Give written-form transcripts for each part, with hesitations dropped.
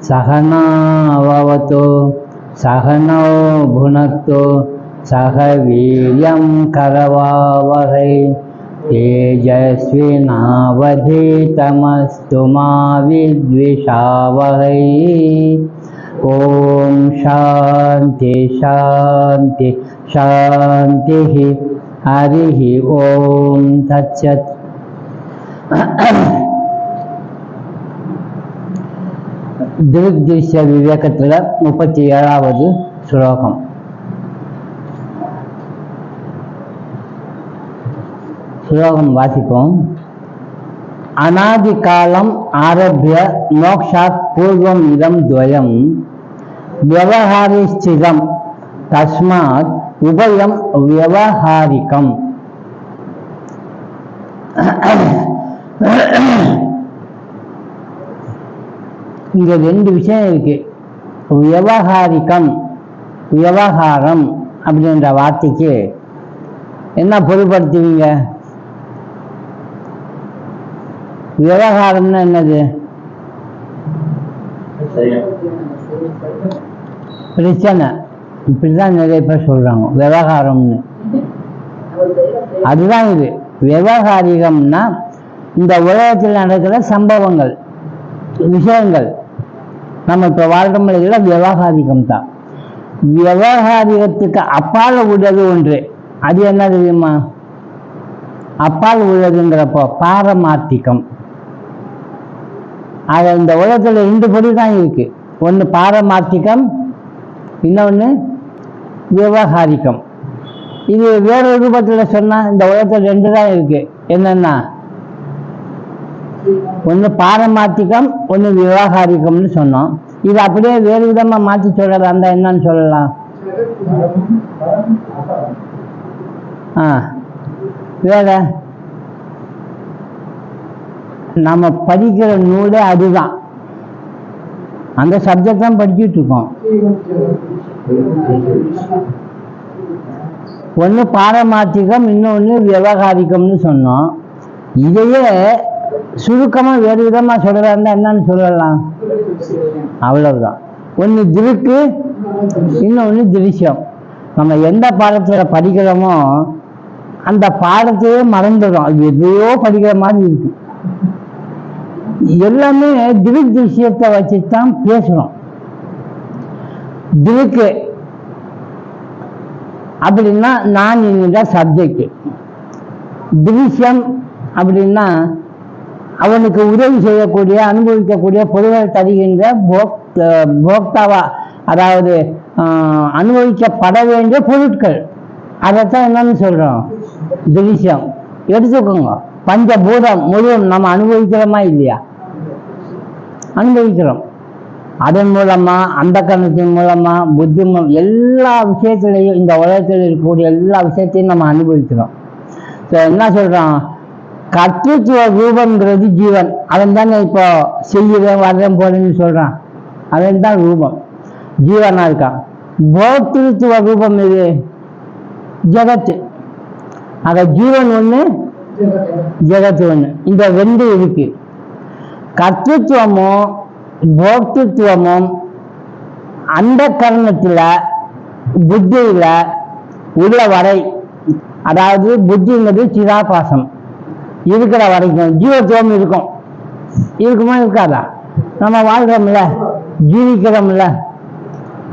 सहना भवतु सहनौ भुनक्तु सह वीर्यं करवावहै तेजस्विनावधीतमस्तु मा विद्विषावहै। ओम शांति शांति शांति। हरि ओम तत्सत्। திருஷ்ய விவேகத்துல 37வது ஸ்லோகம். ஸ்லோகம் வாசிப்போம். அநாதி காலம் ஆரம்பிய மோக்ஷாத் பூர்வம் இதம் துவயம் வியவஹாரிஸ்திதம் தஸ்மாத் உபயம் வியவஹாரிகம். இங்க ரெண்டு விஷயம் இருக்கு. வியவஹாரிகம், வியவஹாரம் அப்படின்ற வார்த்தைக்கு என்ன பொருள்படுத்துவீங்க? விவகாரம்னா என்னது? பிரச்சனை. இப்படிதான் நிறைய பேர் சொல்றாங்க விவகாரம்னு. அதுதான் இது. விவகாரிகம்னா இந்த உலகத்தில் நடக்கிற சம்பவங்கள், விஷயங்கள். நம்ம இப்ப வாழ்ற முறையில விவகாரிகம் தான். விவகாரிகத்துக்கு அப்பால் உள்ளது ஒன்று. அது என்ன தெரியுமா? அப்பால் உள்ளதுங்கிறப்போ பாரமார்த்திகம். ஆக இந்த உலகத்துல 2 பொருள் தான் இருக்கு. ஒன்று பாரமார்த்திகம், இன்னொன்று விவகாரிகம். இது வேற ரூபத்தில் சொன்னா இந்த உலகத்துல 2 தான் இருக்கு. என்னன்னா ஒன்று பாரமார்த்திகம், ஒன்று விவகாரிகம்னு சொன்னோம். இது அப்படியே வேறு விதமா மாற்றி சொல்றதா இருந்தா என்னன்னு சொல்லலாம்? வேற நம்ம படிக்கிற நூலே அதுதான். அந்த சப்ஜெக்ட் தான் படிச்சுட்டு இருக்கோம். ஒன்று பாரமார்த்திகம், இன்னொன்று விவகாரிகம்னு சொன்னோம். இதையே சுருக்கமா வேறு விதமா சொல்றதா இருந்தா என்னன்னு சொல்லலாம்? அவ்வளவுதான். ஒன்று திருக்கு, இன்னொன்று திருஷ்யம். நம்ம எந்த பாடத்துல படிக்கிறோமோ அந்த பாடத்தையே மறந்துடும். அது எதையோ படிக்கிற மாதிரி இருக்கு. எல்லாமே திருக்கு திருஷ்யத்தை வச்சுதான் பேசுறோம். திருக்கு அப்படின்னா நான் என்கிற சப்ஜெக்ட். திருஷ்யம் அப்படின்னா அவனுக்கு உதவி செய்யக்கூடிய, அனுபவிக்கக்கூடிய, பொருள்கள் தருகின்ற போக்தாவா, அதாவது அனுபவிக்கப்பட வேண்டிய பொருட்கள். அதைத்தான் என்னன்னு சொல்றோம்? திருஷ்யம். எடுத்துக்கோங்க, பஞ்சபூதம் முழுவதும் நம்ம அனுபவிக்கிறோமா இல்லையா? அனுபவிக்கிறோம். அதன் மூலமா, அந்த கரணத்தின் மூலமா, புத்தி எல்லா விஷயத்திலையும், இந்த உலகத்தில் இருக்கக்கூடிய எல்லா விஷயத்தையும் நம்ம அனுபவிக்கிறோம். என்ன சொல்றோம்? கர்த்தத்துவ ரூபம்ங்கிறது ஜீவன். அவன் தானே இப்போ செய்யறேன், வர்றேன், போறேன்னு சொல்றான். அவன் தான் ரூபம், ஜீவனா இருக்கான். போக்திருத்துவ ரூபம் இது ஜெகத்து. ஆக ஜீவன் ஒண்ணு, ஜெகத்து ஒண்ணு. இந்த 2 இருக்கு. கர்த்தத்துவமும் போக்திருத்துவமும் அந்த கரணத்துல புத்தியில உள்ள வரை, அதாவது புத்திங்கிறது சிதாபாசம் இருக்கிற வரைக்கும் ஜீவத்துவம் இருக்கும். இருக்குமா இருக்காதா? நம்ம வாழ்றோம்ல, ஜீவிக்கிறோம்ல.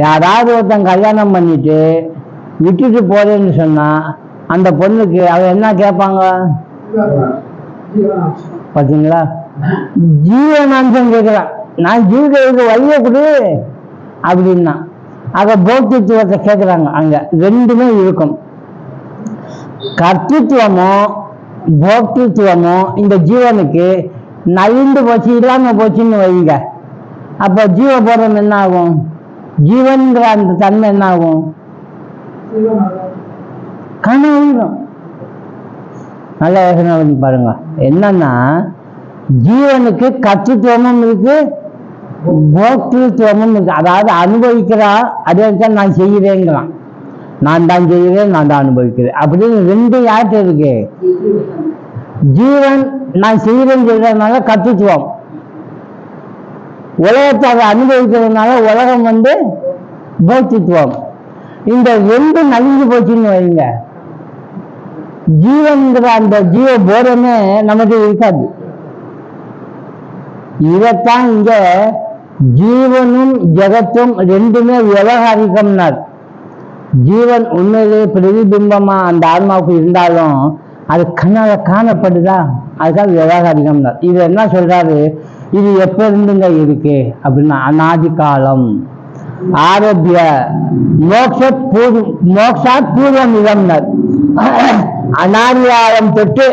யாராவது ஒருத்தன் கல்யாணம் பண்ணிட்டு விட்டுட்டு போறேன்னு சொன்னா அந்த பொண்ணுக்கு அவ என்ன கேட்பாங்க? பாத்தீங்களா? ஜீவனாம்சம் கேட்கிறான். நான் ஜீவிக்கிறதுக்கு வழியை கொடு அப்படின்னா. ஆக போக்தித்துவத்தை கேட்கிறாங்க. அங்க 2மே இருக்கும். கர்த்தித்துவமோ போக்தித்துவமோ இந்த ஜீவனுக்கு நலிந்து போச்சு, இல்லாம போச்சுன்னு வைங்க. அப்ப ஜீவபோதம் என்ன ஆகும்? ஜீவன்கிற அந்த தன்மை என்ன ஆகும்? கனவு. நல்ல யோசனை பண்ணி பாருங்க. என்னன்னா ஜீவனுக்கு கர்த்தித்துவமும் இருக்கு, போக்திருத்துவமும் இருக்கு. அதாவது அனுபவிக்கிறா, அதே தான் நான் செய்கிறேங்கிறான். நான் தான் செய்கிறேன், நான் தான் அனுபவிக்கிறேன் அப்படின்னு 2 யார்கிட்ட இருக்கு? ஜீவன் நான் செய்கிறேன்னு சொல்றதுனால கர்த்தித்துவம். உலகத்தை அதை அனுபவிக்கிறதுனால உலகம் பௌத்தித்துவம். இந்த ரெண்டு நலிஞ்சு போச்சுன்னு வைங்க, ஜீவன்கிற அந்த ஜீவ போதமே நமக்கு இருக்காது. இதைத்தான் இங்க ஜீவனும் ஜெகத்தும் ரெண்டுமே விவகாரிக்கம்னார். ஜீவன் உண்மையிலே பிரதிபிம்பமா அந்த ஆன்மாவுக்கு இருந்தாலும் அது கண்ணால காணப்படுதா, அதுக்காக விவகாரிக்கம்னார். இது என்ன சொல்றாரு, இது எப்ப இருந்துங்க இருக்கு அப்படின்னா அநாதி காலம் ஆரோக்கிய மோக்ஷாத் பூர்வம் இதம்னர். அநாதிகாலம் தொட்டு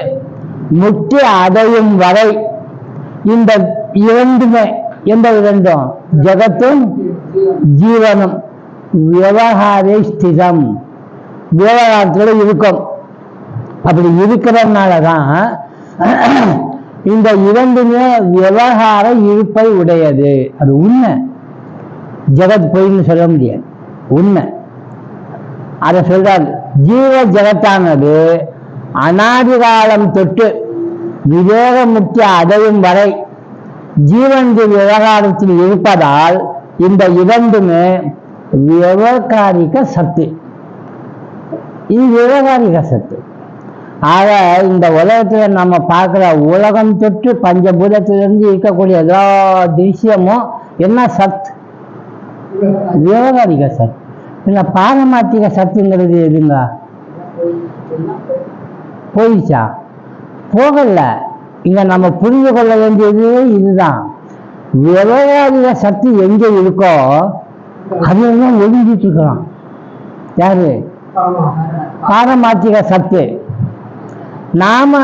முக்தி அடையும் வரை இந்த இரண்டுமே, எந்த இரண்டும், ஜெகத்தும் ஜீவனும் விவகார ஸ்திதம், விவகாரத்தில் இருக்கும். அப்படி இருக்கிறதுனாலதான் இந்த இரண்டுமே விவகார இருப்பை உடையது. அது உண்மை, ஜெகத் பொய்ன்னு சொல்ல முடியாது, உண்மை. அதை சொல்றாரு, ஜீவ ஜெகத்தானது அநாதிகாலம் தொட்டு விவேக முக்தி அடையும் வரை ஜீவனுடைய விவகாரத்தில் இருப்பதால் இந்த இரண்டுமே விவகாரிக சத்து. இது விவகாரிக சத்து. ஆக இந்த உலகத்துல நம்ம பார்க்கிற உலகம் தொட்டு பஞ்சபூதத்திலிருந்து இருக்கக்கூடிய எல்லா விஷயமும் என்ன சத், விவகாரிக சத். இல்ல பாரமார்த்திக சத்துங்கிறது எதுங்க, போயிடுச்சா? போகல. இங்க நம்ம புரிந்து கொள்ள வேண்டியது இதுதான். விவகாரிக சத்து எங்க இருக்கோ அதுதான் ஒழுங்கிட்டு இருக்கலாம். யாரு? பாரமார்த்திக சத்து. நாம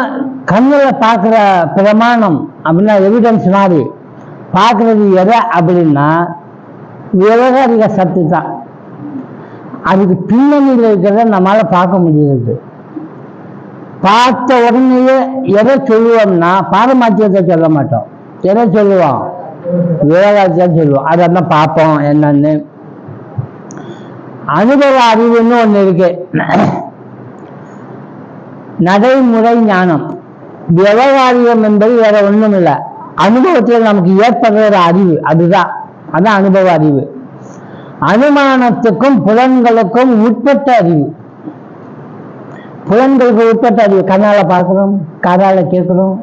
கண்ணுல பார்க்கிற பிரமாணம் அப்படின்னா எவிடன்ஸ் மாதிரி பார்க்கறது எதை அப்படின்னா விவகாரிக சத்து தான். அதுக்கு பின்னணியில் இருக்கிறத நம்மளால பார்க்க முடியாது. பார்த்த உடனேயே எதை சொல்லுவோம்னா பாரமார்த்தியத்தை சொல்ல மாட்டோம். எதை சொல்லுவோம்? விவகாரத்தை சொல்லுவோம். அதெல்லாம் பார்ப்போம் என்னன்னு. அனுபவ அறிவுன்னு ஒண்ணு இருக்கு, நடைமுறை ஞானம். விவகாரியம் என்பது வேற ஒண்ணும் இல்லை, அனுபவத்தில் நமக்கு ஏற்படுற ஒரு அறிவு, அதான் அனுபவ அறிவு. அனுமானத்துக்கும் புலன்களுக்கும் உட்பட்ட அறிவு. புலன்களுக்கு உட்பட்ட அறிவு, கண்ணால பார்க்கிறோம், காதால கேட்கிறோம்,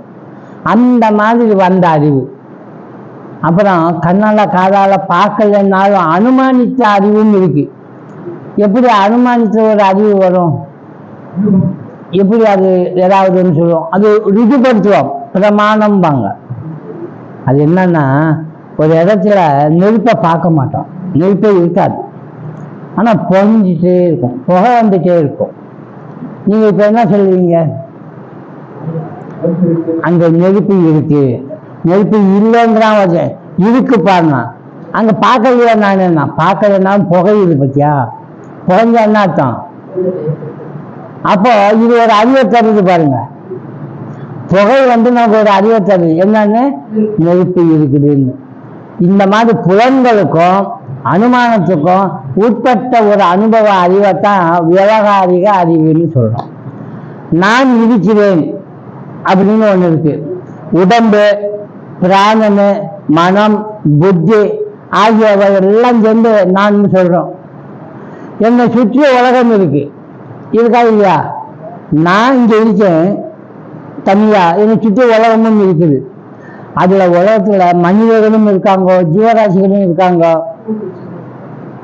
அந்த மாதிரி வந்த அறிவு. அப்புறம் கண்ணால காதால பார்க்கலன்னாலும் அனுமானித்த அறிவும் இருக்கு. எப்படி அனுமானித்த ஒரு அறிவு வரும்? எப்படி அது ஏதாவதுன்னு சொல்லுவோம், அது ருஜுபடுத்துவோம், பிரமாணம்பாங்க. அது என்னன்னா, ஒரு இடத்துல நெருப்பை பார்க்க மாட்டோம், நெருப்பே இருக்காது, ஆனா பொழிஞ்சிட்டே இருக்கும், புகை வந்துட்டே இருக்கும். நீங்க இப்ப என்ன சொல்லுவீங்க? அங்க நெருப்பு இருக்கு, நெருப்பு இல்லைங்கிறான் வச்சேன், இருக்கு பாருனா. அங்க பார்க்கலையா? நான் என்ன பார்க்கலன்னாலும் புகையுது பத்தியா, புகைஞ்ச என்ன அர்த்தம்? அப்போ இது ஒரு அறிவை தருது பாருங்க. புகை நமக்கு ஒரு அறிவை தருது, என்னன்னு, நெருப்பு இருக்குதுன்னு. இந்த மாதிரி புலன்களுக்கும் அனுமானத்துக்கும் உட்பட்ட ஒரு அனுபவ அறிவைத்தான் விவகாரிக அறிவுன்னு சொல்றோம். நான் இருக்கிறேன் அப்படின்னு ஒண்ணு இருக்கு. உடம்பு, பிராணனு, மனம், புத்தி ஆகியவை எல்லாம் சேர்ந்து நான் சொல்றோம். என்னை சுற்றி உலகம் இருக்கு, இருக்கா இல்லையா? நான் இங்க இருக்கேன் தனியா, என்னை சுற்றி உலகமும் இருக்குது. அதுல உலகத்துல மனிதர்களும் இருக்காங்க, ஜீவராசிகளும் இருக்காங்க.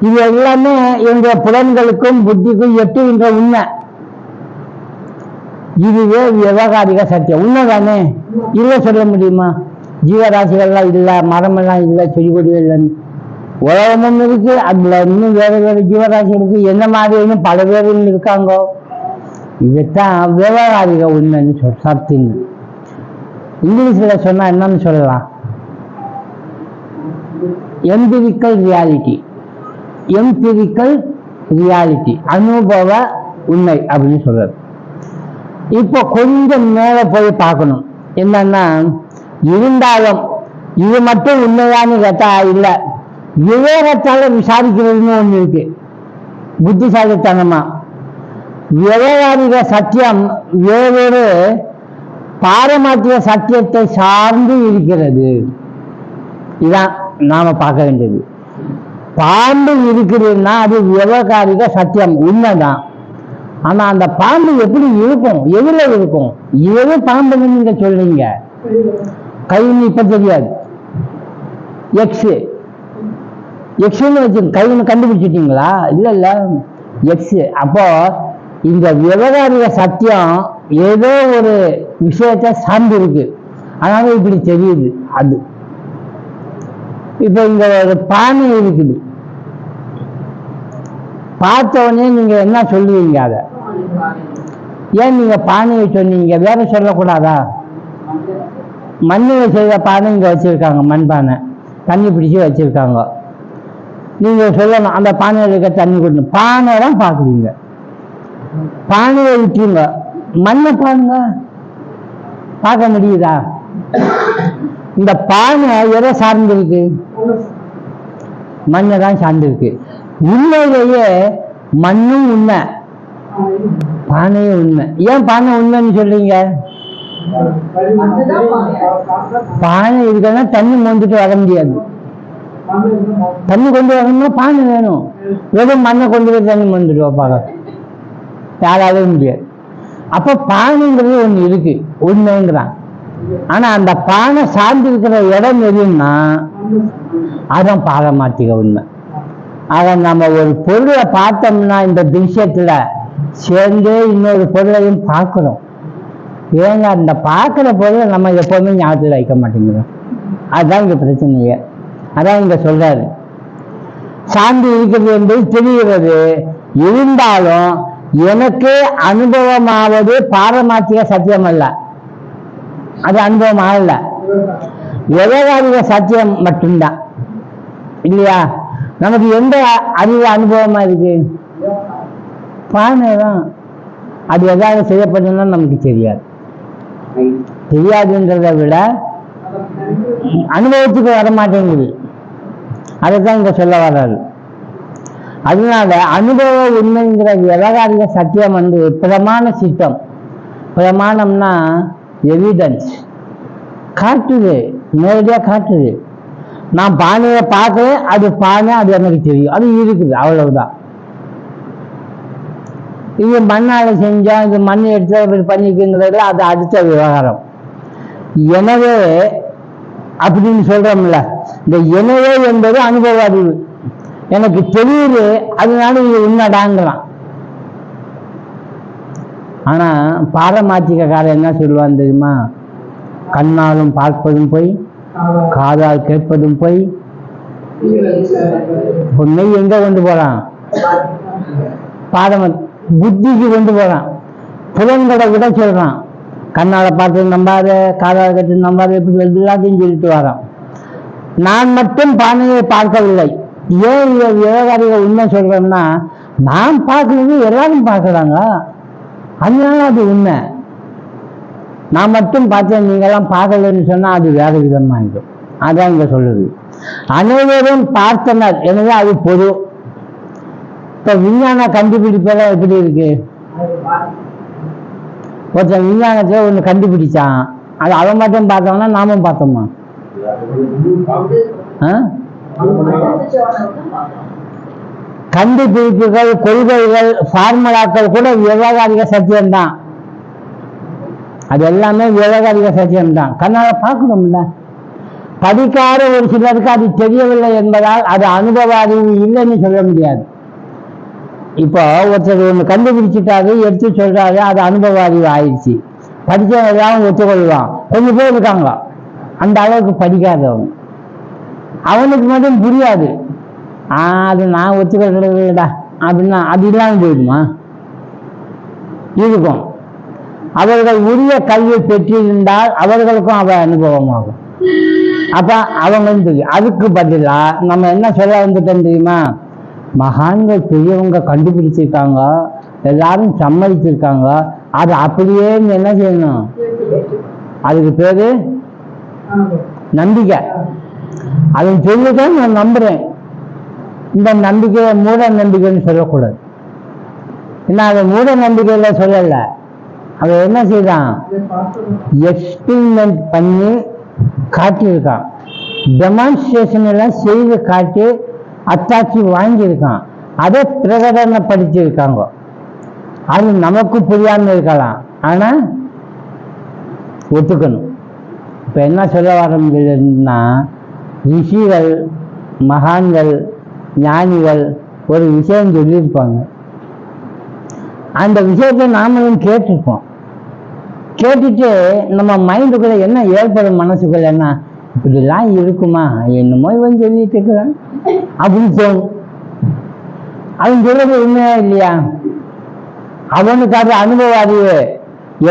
இது எல்லாமே எங்க புலன்களுக்கும் புத்திக்கும் எட்டுகின்ற உண்மை. இதுவே விவகாரிக சத்தியம். உண்மைதானே? இல்லை சொல்ல முடியுமா? ஜீவராசிகள்லாம் இல்லை, மரமெல்லாம் இல்லை, செடி கொடிகள் இல்லைன்னு. உலகமும் இருக்கு, அதுல இன்னும் வேற வேற ஜீவராசி இருக்கு, என்ன மாதிரி பல பேரும் இருக்காங்க. இதுதான் விவகாரிக உண்மைன்னு சத்துன்னு. இங்கிலீஷ்ல சொன்னா என்னன்னு சொல்லலாம்? Empirical reality. எம்பிரிக்கல் ரியாலிட்டி, அனுபவ உண்மை அப்படின்னு சொல்றது. இப்போ கொஞ்சம் மேல போய் பார்க்கணும். என்னன்னா, இருந்தாலும் இது மட்டும் உண்மையான்னு கேட்டா இல்ல, விவேகத்தால விசாரிக்கிறதுன்னு ஒண்ணு இருக்கு, புத்திசாலித்தனமா. விவகாரிக சத்தியம் வேறொரு பாரமார்த்திக சத்தியத்தை சார்ந்து இருக்கிறது. இதான் நாம பார்க்க வேண்டியது. பாம்பு இருக்குதுன்னா அது விவகாரிக சத்தியம், உண்மைதான். ஆனா அந்த பாம்பு எப்படி இருக்கும், எதுல இருக்கும்? எது பாம்புன்னு நீங்க சொல்றீங்க? கைன்னு இப்ப தெரியாது, எக்ஸ் எக்ஸ்ன்னு வச்சு கைன்னு கண்டுபிடிச்சிட்டீங்களா? இல்ல எக்ஸ். அப்போ இந்த விவகாரிக சத்தியம் ஏதோ ஒரு விஷயத்த சார்ந்து இருக்கு, அதனால இப்படி தெரியுது. அது இப்ப இங்க ஒரு பானை இருக்குது, பார்த்த உடனே நீங்க என்ன சொல்லுவீங்க? அத ஏன் நீங்க பானையை சொன்னீங்க, வேற சொல்லக்கூடாதா? மண்ணில் செய்த பானை இங்க வச்சிருக்காங்க, மண்பானை தண்ணி பிடிச்சி வச்சிருக்காங்க. நீங்க சொல்லணும் அந்த பானையில் இருக்க தண்ணி கொடுக்கணும். பானை தான் பார்க்குறீங்க, பானையை விட்டுருங்க, மண்ணை பாருங்க, பார்க்க முடியுதா? இந்த பானை எதை சார்ந்திருக்கு? மண்ணை தான் சார்ந்திருக்கு. உண்மையிலேயே மண்ணும் உண்மை, பானையும் உண்மை. ஏன் பானை உண்மைன்னு சொல்றீங்க? பானை இருக்குன்னா தண்ணி மோந்துட்டு வர முடியாது. தண்ணி கொண்டு வரணும்னா பானை வேணும். வெறும் மண்ணை கொண்டு போய் தண்ணி மோந்துட்டு வைப்பாங்க, யாராவே முடியாது. அப்ப பானைங்கிறது ஒண்ணு இருக்கு, உண்மைங்கிறான். ஆனா அந்த பானை சார்ந்து இருக்கிற இடம் எதுன்னா அதான் பாரமார்த்திக உண்மை. அதை நம்ம ஒரு பொருளை பார்த்தோம்னா இந்த விஷயத்துல சேர்ந்தே இன்னொரு பொருளையும் பார்க்கிறோம். ஏங்க அந்த பார்க்கிற பொருளை நம்ம எப்பவுமே ஞாபகத்தில் வைக்க மாட்டேங்கிறோம். அதுதான் இங்க பிரச்சனையே. அதான் இங்க சொல்றாரு, சார்ந்து இருக்கிறது என்பது தெரிகிறது, இருந்தாலும் எனக்கு அனுபவமாவது பாரமார்த்திக சத்தியம் அல்ல, அது அனுபவம் ஆகல, விவகாரிக சத்தியம் மட்டும்தான் இல்லையா? நமக்கு எந்த அறிவு அனுபவமா இருக்கு? பானை தான். அது எதாவது செய்யப்பட்டதுன்னா நமக்கு தெரியாது. தெரியாதுன்றதை விட அனுபவத்துக்கு வர மாட்டேங்குது, அதைத்தான் இங்க சொல்ல வர்றாரு. அதனால அனுபவ உண்மைங்கிற விவகாரிக சத்தியம் பிரமாண சித்தம். பிரமாணம்னா எவிடன்ஸ், காட்டுது, நேரடியா காட்டுது. நான் பானையை பார்க்கிறேன், அது பானை, அது எனக்கு தெரியும், அது இருக்குது, அவ்வளவுதான். இது மண்ணால செஞ்சோம், இது மண் எடுத்து பண்ணிக்குங்கிறது அது அடுத்த விவகாரம். எனவே அப்படின்னு சொல்றோம்ல, இந்த எனவே என்பது அனுபவ அறிவு. எனக்கு தெரியுது, அதனால இது உண்மைடாங்கிறான். ஆனா பாரமார்த்திகக்காரன் என்ன சொல்லுவான் தெரியுமா? கண்ணாலும் பார்ப்பதும் போய், காதால் கேட்பதும் போய். மெய் எங்க கொண்டு போறான்? பாரம புத்திக்கு கொண்டு போறான். புலன்களை விட சொல்றான். கண்ணால பார்த்து நம்பாத, காதால் கேட்டு நம்பாத, எப்படி எல்லாத்தையும் சொல்லிட்டு வரான். நான் மட்டும் பானையை பார்க்கவில்லை. ஏன் விவகாரிக உண்மை சொல்றேன்னா, நான் பார்க்கறது எல்லாரும் பார்க்கறாங்க, அதனால அது உண்மை. நான் மட்டும் பார்த்தேன், நீங்கெல்லாம் பார்க்கலன்னு சொன்னா அது வேற விதமா இருக்கும். அதான் இங்க சொல்லுது, அனைவரும் பார்த்தனர், எனவே அது பொது. இப்ப விஞ்ஞான கண்டுபிடிப்பெல்லாம் எப்படி இருக்கு? ஒருத்தன் விஞ்ஞானத்துல ஒண்ணு கண்டுபிடிச்சான், அது அவன் மட்டும் பார்த்தோம்னா நாமும் பார்த்தோமா? கண்டுபிடிப்புகள், கொள்கைகள், ஃபார்முலாக்கள் கூட விவகாரிக சத்தியம்தான். அது எல்லாமே விவகாரிக சத்தியம்தான். கண்ணால பார்க்கணும்ல. படிக்காத ஒரு சிலருக்கு அது தெரியவில்லை என்பதால் அது அனுபவ அறிவு இல்லைன்னு சொல்ல முடியாது. இப்போ ஒருத்தர் ஒன்று கண்டுபிடிச்சிட்டாரு, எடுத்து சொல்றாரு, அது அனுபவ அறிவு ஆயிடுச்சு. படிச்சவங்க ஒத்துக்கொள்வான். கொஞ்சம் பேர் இருக்காங்க அந்த அளவுக்கு படிக்காதவங்க, அவனுக்கு மட்டும் புரியாது. அது நான் ஒத்துக்கொள்றதுடா அப்படின்னா அது இல்லாமல் போயிடுமா? இருக்கும். அவர்கள் உரிய கல்வி பெற்றிருந்தால் அவர்களுக்கும் அவ அனுபவமாகும். அப்ப அவங்க தெரியும். அதுக்கு பதிலா நம்ம என்ன சொல்ல வந்துட்டோம் தெரியுமா? மகான்கள் பெரியவங்க கண்டுபிடிச்சிருக்காங்க, எல்லாரும் சம்மதிச்சிருக்காங்க, அது அப்படியே என்ன செய்யணும்? அதுக்கு பேரு நம்பிக்கை. அதை சொல்லிதான் நான் நம்புறேன். இந்த நம்பிக்கையை மூட நம்பிக்கைன்னு சொல்லக்கூடாது. ஏன்னா அதை மூட நம்பிக்கையில சொல்லல, அவன் என்ன செய்தான்? எக்ஸ்பெரிமெண்ட் பண்ணி காட்டியிருக்கான். டெமான்ஸ்ட்ரேஷன் எல்லாம் செய்து காட்டி அத்தாட்சி வாங்கியிருக்கான், அதை பிரகடனப்படுத்தியிருக்காங்க. அது நமக்கு புரியாம இருக்கலாம், ஆனா ஒத்துக்கணும். இப்ப என்ன சொல்ல வரதுன்னா, ரிஷிகள் மகான்கள் ஞானிகள் ஒரு விஷயம் சொல்லியிருப்பாங்க, அந்த விஷயத்தை நாமளும் கேட்டிருப்போம். கேட்டுட்டு நம்ம மைண்டுக்குள்ள என்ன ஏற்படும், மனசுக்குள்ள என்ன இப்படிலாம் இருக்குமா, என்னமோ இவன் சொல்லிட்டு இருக்கிறான் அப்படின்னு தோணும். அவன் சொல்றது உண்மையா இல்லையா? அவனுக்கு அது அனுபவ அறிவு,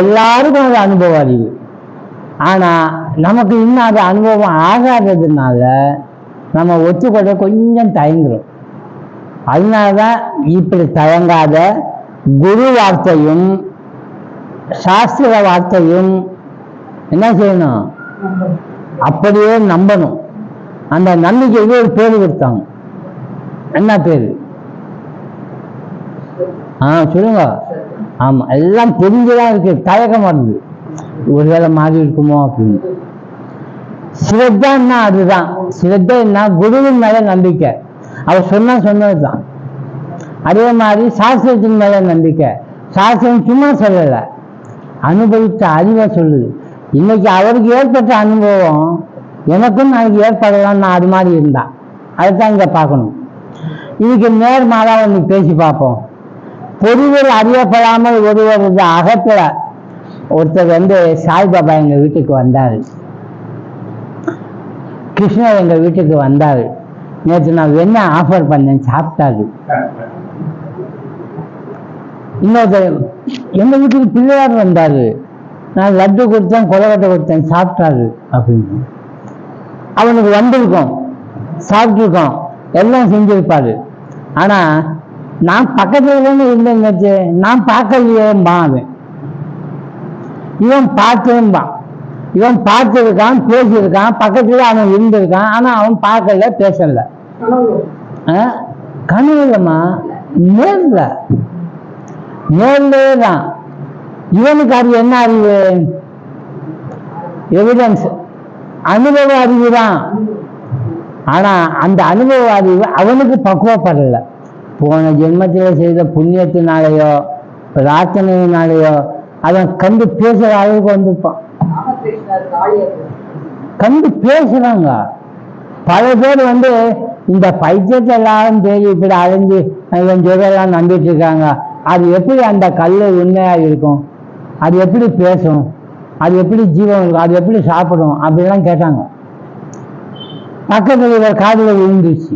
எல்லாருக்கும் அது அனுபவ அறிவு. ஆனா நமக்கு இன்னும் அது அனுபவம் ஆகாததுனால நம்ம ஒத்துக்கொள்ள கொஞ்சம் தயங்குறோம். அதனாலதான் இப்படி தயங்காத குரு வார்த்தையும் சாஸ்திர வார்த்தையும் என்ன செய்யணும், அப்படியே நம்பணும். அந்த நம்பிக்கைக்கு ஒரு பேரு கொடுத்தாங்க. என்ன பேரு? சொல்லுங்க. ஆமா, எல்லாம் தெரிஞ்சுதான் இருக்கு, தயக்கம் வருது, ஒருவேளை மாறி இருக்குமோ அப்படின்னு. சிரத்தான்னா அதுதான். சிரத்தைன்னா குருவின் மேல நம்பிக்கை, அவர் சொன்னதுதான். அதே மாதிரி சாஸ்திரத்தின் மேல நம்பிக்கை. சாஸ்திரம் சும்மா சொல்லல, அனுபவித்த அறிவை சொல்லுது. இன்னைக்கு அவருக்கு ஏற்பட்ட அனுபவம் எனக்கும் நாளைக்கு ஏற்படலாம், நான் அது மாதிரி இருந்தா அதுதான் இங்க பார்க்கணும். இதுக்கு நேர்மாறா ஒன்று பேசி பார்ப்போம். பொதுவில் அறியப்படாமல் ஒருவரது அகத்துல ஒருத்தர் சாய்பாபா எங்க வீட்டுக்கு வந்தாரு, கிருஷ்ணர் எங்க வீட்டுக்கு வந்தாரு. நேற்று நான் வெண்ணெய் ஆஃபர் பண்ணேன், சாப்பிட்டாரு. இன்னொருத்தர் எங்க வீட்டுக்கு பிள்ளையார் வந்தாரு, நான் லட்டு கொடுத்தேன், கொலக்கட்டை கொடுத்தேன், சாப்பிட்டாரு அப்படின்னு. அவனுக்கு வந்திருக்கோம், சாப்பிட்டுருக்கோம், எல்லாம் செஞ்சிருப்பாரு. ஆனா நான் பக்கத்துல தானே இருந்தேன், நான் பார்க்கலையேம்பான் அவன். இவன் பார்த்தேன்பான். இவன் பார்த்திருக்கான், பேசியிருக்கான், பக்கத்துல அவன் இருந்திருக்கான், ஆனா அவன் பார்க்கல, பேசல. கனவு இல்லம்மா, நேர்லே தான். இவனுக்கு அது என்ன அறிவு? எவிடன்ஸ், அனுபவ அறிவு தான். ஆனா அந்த அனுபவ அறிவு அவனுக்கு பக்குவப்படல. போன ஜென்மத்தில் செய்த புண்ணியத்தினாலேயோ பிரார்த்தனையினாலேயோ அவன் கண்டு பேசுற அளவுக்கு வந்திருப்பான். கண்டு பேசுறாங்க. பல பேர் இந்த பைத்தியத்தை எல்லாரும் தேடி இப்படி அலைஞ்சு இவன் சொல்றதெல்லாம் நம்பிட்டு இருக்காங்க. அது எப்படி அந்த கல்லு உண்மையா இருக்கும், அது எப்படி பேசும், அது எப்படி ஜீவம் இருக்கும், அது எப்படி சாப்பிடும் அப்படிலாம் கேட்டாங்க. பக்கத்தில் இவர் காதில் விழுந்துச்சு.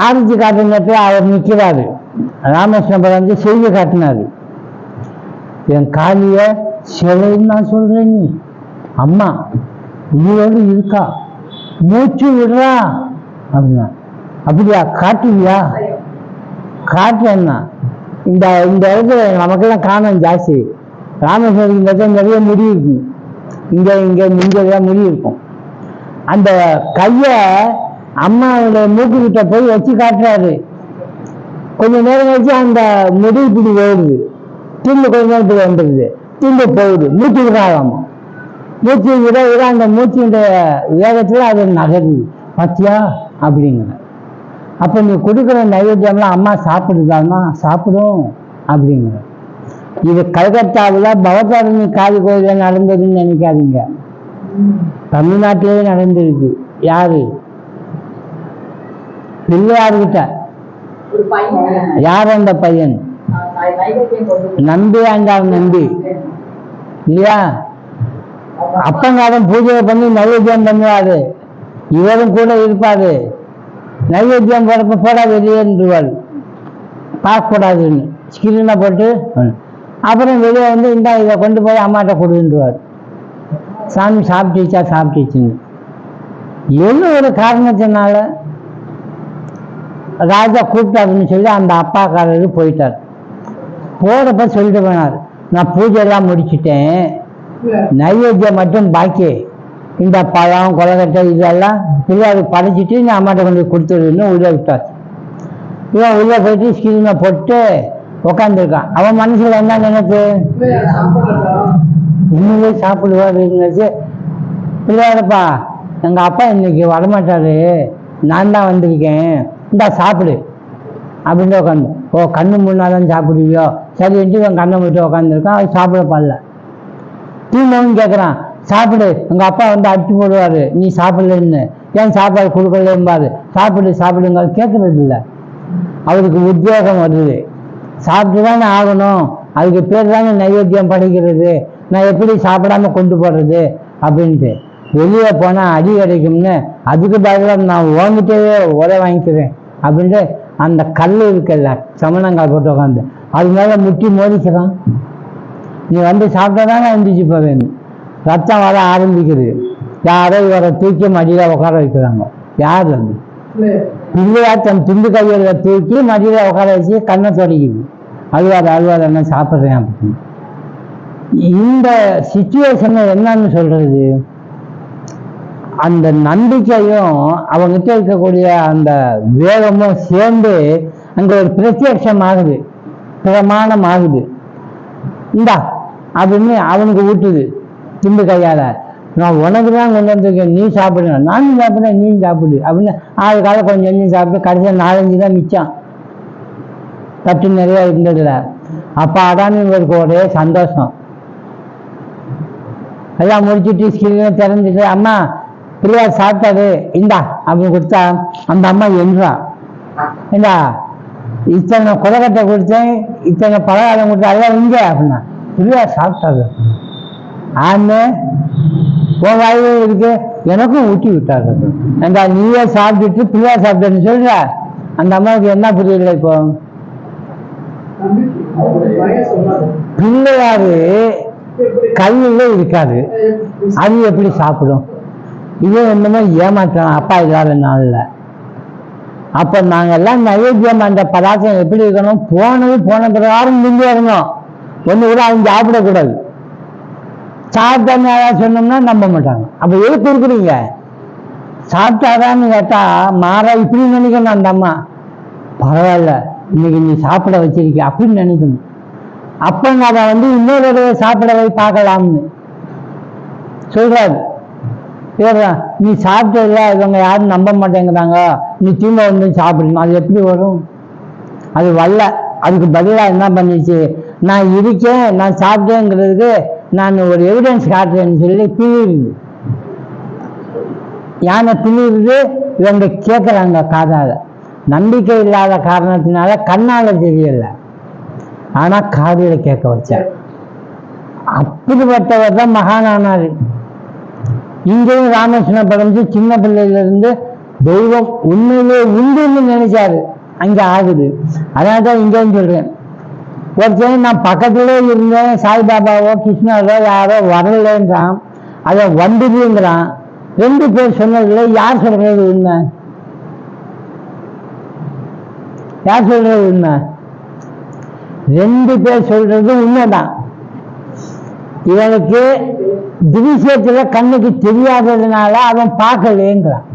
ஆரஞ்சு காட்டுங்கிறப்ப அவர் நிற்கிறாரு. ராமகிருஷ்ணபுரம் செய்தி காட்டினாரு. என் காலிய சிலைன்னு நான் சொல்றேன், நீ அம்மா உயிரோடு இருக்கா, மூச்சு விடுறா அப்படின்னா. அப்படியா, காட்டுவியா? காட்டுறேன்னா இந்த இடத்துல நமக்கெல்லாம் காணம் ஜாஸ்தி. ராமேஸ்வரம் நிறைய முடி இருக்கு, இங்க முடி இருக்கும். அந்த கைய அம்மாவுடைய மூக்குக்கிட்ட போய் வச்சு காட்டுறாரு. கொஞ்ச நேரம் கழிச்சு அந்த முடி இப்படி ஓடுது, திண்டு கொஞ்ச நேரத்துக்கு வந்துடுது, திண்டு போகுது, மூச்சு விடாதாம. மூச்சு விட அந்த மூச்சுடைய வேகத்துல அது நகருது. பத்தியா அப்படிங்கிற. அப்ப நீ கொடுக்குற நைவேத்தியம்லாம் அம்மா சாப்பிடுதாம்மா? சாப்பிடும் அப்படிங்கிற. இது கல்கத்தாவில் பவதாரணி காளி கோயில நடந்ததுன்னு நினைக்காதீங்க, தமிழ்நாட்டிலேயே நடந்திருக்கு. யாரு? பிள்ளையார்கிட்ட. யார் அந்த பையன்? நம்பி ஆண்டாள் நம்பி இல்லையா? அப்பங்காரன் பூஜை பண்ணி நைவேத்தியம் பண்ணுவாரு, இவரும் கூட இருப்பாரு. நைவேத்தியம் போறப்ப போடா வெளியேன்றுவாள், பார்க்கக்கூடாதுன்னு ஸ்கிரீனை போட்டு. அப்புறம் வெளியே இந்தா இதை கொண்டு போய் அம்மாட்ட கொடுன்றுவார். சாமி சாப்பிட்டுச்சுன்னு என்ன ஒரு காரணத்தினால ராஜா கூப்பிட்டாருன்னு சொல்லி அந்த அப்பாக்காரரு போயிட்டார். போறப்ப சொல்லிட்டு போனார், நான் பூஜையெல்லாம் முடிச்சுட்டேன், நைவேத்தியம் மட்டும் பாக்கி, இந்த பழம் கொலக்கட்டை இதெல்லாம் பிள்ளையாருக்கு படைச்சிட்டு நீ அம்மாட்ட கொண்டு கொடுத்துருன்னு உள்ளே விட்டார். இவன் உள்ளே போயிட்டு ஸ்கிரீனை போட்டு உக்காந்துருக்கான். அவன் மனசுல என்ன நினைப்பு? உண்மையிலே சாப்பிடுவாரு. பிள்ளையாரப்பா எங்கள் அப்பா இன்னைக்கு வரமாட்டாரு, நான் தான் வந்திருக்கேன், இந்தா சாப்பிடு அப்படின்ட்டு உட்காந்து. ஓ கண்ணு முன்னாதான் சாப்பிடுவியோ, சரின்ட்டு இவன் கண்ணை விட்டு உட்காந்துருக்கான். அது சாப்பிட பாடல. தூண்டவன் கேட்குறான், சாப்பிடு, உங்கள் அப்பா வந்து அடிச்சு போடுவார் நீ சாப்பிடலன்னு, ஏன் சாப்பாடு கொடுக்கலம்பாரு, சாப்பிடு சாப்பிடுங்க கேட்கறது இல்லை. அவருக்கு உத்வேகம் வருது, சாப்பிட்டு தானே ஆகணும், அதுக்கு பேர் தானே நைவேத்தியம் படைக்கிறது, நான் எப்படி சாப்பிடாம கொண்டு போடுறது அப்படின்ட்டு. வெளியே போனால் அடி கிடைக்கும்னு அதுக்கு பதிலாக நான் வாங்கிட்டே உரை வாங்கிக்கிறேன் அப்படின்ட்டு அந்த கல் இருக்குல்ல சமணங்கால் போட்டு உட்காந்து அது மேலே முட்டி மோதிக்கிறான். நீ வந்து சாப்பிட்டா தானே எந்திரிச்சு போவேன்னு. ரத்தம் வர ஆரம்பிக்குது. யாரோ இவரை தூக்கி மடியில் உட்கார வைக்கிறாங்க. யார் வந்து பிள்ளையா தன் துண்டு கையில தூக்கி மடியில் உட்கார வச்சு கண்ணை தொடங்கிது. அழுவாத என்ன சாப்பிட்றேன் அப்படின்னு. இந்த சிச்சுவேஷனை என்னன்னு சொல்றது, அந்த நம்பிக்கையும் அவங்ககிட்ட இருக்கக்கூடிய அந்த வேகமும் சேர்ந்து அங்கே ஒரு பிரத்யட்சம் ஆகுது, பிரமாணம் ஆகுது. இந்தா அப்படின்னு அவனுக்கு ஊட்டுது துண்டு கையால். நான் உனக்கு தான் கொண்டு வந்திருக்கேன், நீ சாப்பிடுங்க, நானும் சாப்பிட்றேன் நீ சாப்பிடு அப்படின்னு ஆறு காலம் கொஞ்சம் கொஞ்சம் சாப்பிட்டு கடைசியில் 4-5 தான் மிச்சம், தட்டு நிறையா இருந்ததில்ல. அப்போ அடான்னு இவருக்கு ஒரே சந்தோஷம். எல்லாம் முடிச்சுட்டு ஸ்கிரீனை திறந்துட்டு அம்மா பிள்ளையார் சாப்பிட்டாரு இந்தா அப்படின்னு கொடுத்தா அந்த அம்மா என்றா, இந்தா இத்தனை கொலக்கட்டை கொடுத்தேன், இத்தனை பலகாரம் கொடுத்தேன், அதெல்லாம் இங்க அப்படின்னா பிள்ளையார் சாப்பிட்டாரு. ஆமே உன் வாயிலே இருக்கு, எனக்கும் ஊட்டி விட்டாரு. ஏண்டா நீயே சாப்பிட்டுட்டு பிள்ளையார் சாப்பிட்டேன்னு சொல்ற, அந்த அம்மாவுக்கு என்ன புரியல. இப்போ பிள்ளையாரு கையில இருக்காது, அது எப்படி சாப்பிடும்? இது என்னமோ ஏமாற்றலாம் அப்பா இல்லாத நாள்ல. அப்ப நாங்கெல்லாம் நைவேத்தியம் அந்த பதார்த்தம் எப்படி இருக்கணும், போன பிரகாரம் முந்தி வரணும், ஒண்ணு கூட அவங்க சாப்பிடக்கூடாது. சாப்பிட்டான்னு யாராவது சொன்னோம்னா நம்ப மாட்டாங்க. அப்ப எதுக்கு இருக்கிறீங்க, சாப்பிட்டாதான்னு கேட்டா மாறா இப்படி நினைக்கணும். அந்த அம்மா பரவாயில்ல இன்னைக்கு நீ சாப்பிட வச்சிருக்க அப்படின்னு நினைக்கணும். அப்ப அதை வந்து இன்னொரு சாப்பிட வை பார்க்கலாம்னு சொல்றாரு. நீ சாப்பிட்டதில்ல, இவங்க யாரும் நம்ப மாட்டேங்கிறாங்க, நீ திரும்ப வந்து சாப்பிடணும், அது எப்படி வரும்? அது வரல. அதுக்கு பதிலாக என்ன பண்ணிச்சு, நான் இருக்கேன் நான் சாப்பிட்டேங்கிறதுக்கு நான் ஒரு எவிடன்ஸ் காட்டுறேன்னு சொல்லி பிழியுது. யானை பிழியுது, இவங்க கேட்குறாங்க காதால. நம்பிக்கை இல்லாத காரணத்தினால கண்ணால தெரியல, ஆனா காதில கேட்க வச்சார். அப்படிப்பட்டவர் தான் மகானானாரு. இங்கேயும் ராமகிருஷ்ண பரமஹம்சர் சின்ன பிள்ளையில இருந்து தெய்வம் உண்மையிலே உண்டுன்னு நினைச்சாரு, அங்க ஆகுது. அதனால்தான் இங்கேயும் சொல்றேன், ஒருத்தன் நான் பக்கத்திலே இருந்தேன், சாய்பாபாவோ கிருஷ்ணாவோ யாரோ வரலன்றான், அதை வந்துடுங்கிறான். 2 பேர் சொன்னதுல யார் சொல்றது உண்மை? யார் சொல்றது உண்மை? 2 பேர் சொல்றது உண்மைதான். இவனுக்கு திவிசேத்துல கண்ணுக்கு தெரியாததுனால அவன் பார்க்கலேங்கிறான்.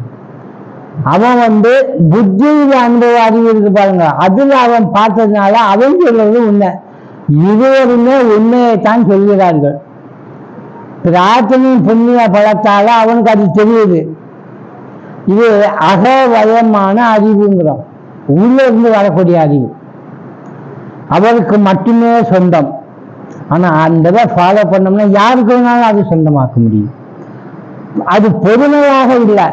அவன் வந்து புத்தியில அனுபவ அறிவு இருக்கு பாருங்க, அதுல அவன் பார்த்ததுனால அவன் சொல்றது உண்மை. இருவருமே உண்மையைத்தான் சொல்கிறார்கள். பிரார்த்தனையும் புண்ணிய பலத்தால அவனுக்கு அது தெரியுது. இது அகவயமான அறிவுங்கிறோம், உள்ள இருந்து வரக்கூடிய அறிவு, அவருக்கு மட்டுமே சொந்தம். ஆனா அந்த ஃபாலோ பண்ணோம்னா யாருக்கு வேணாலும் அது சொந்தமாக்க முடியும். அது பொறுமையாக இல்லை.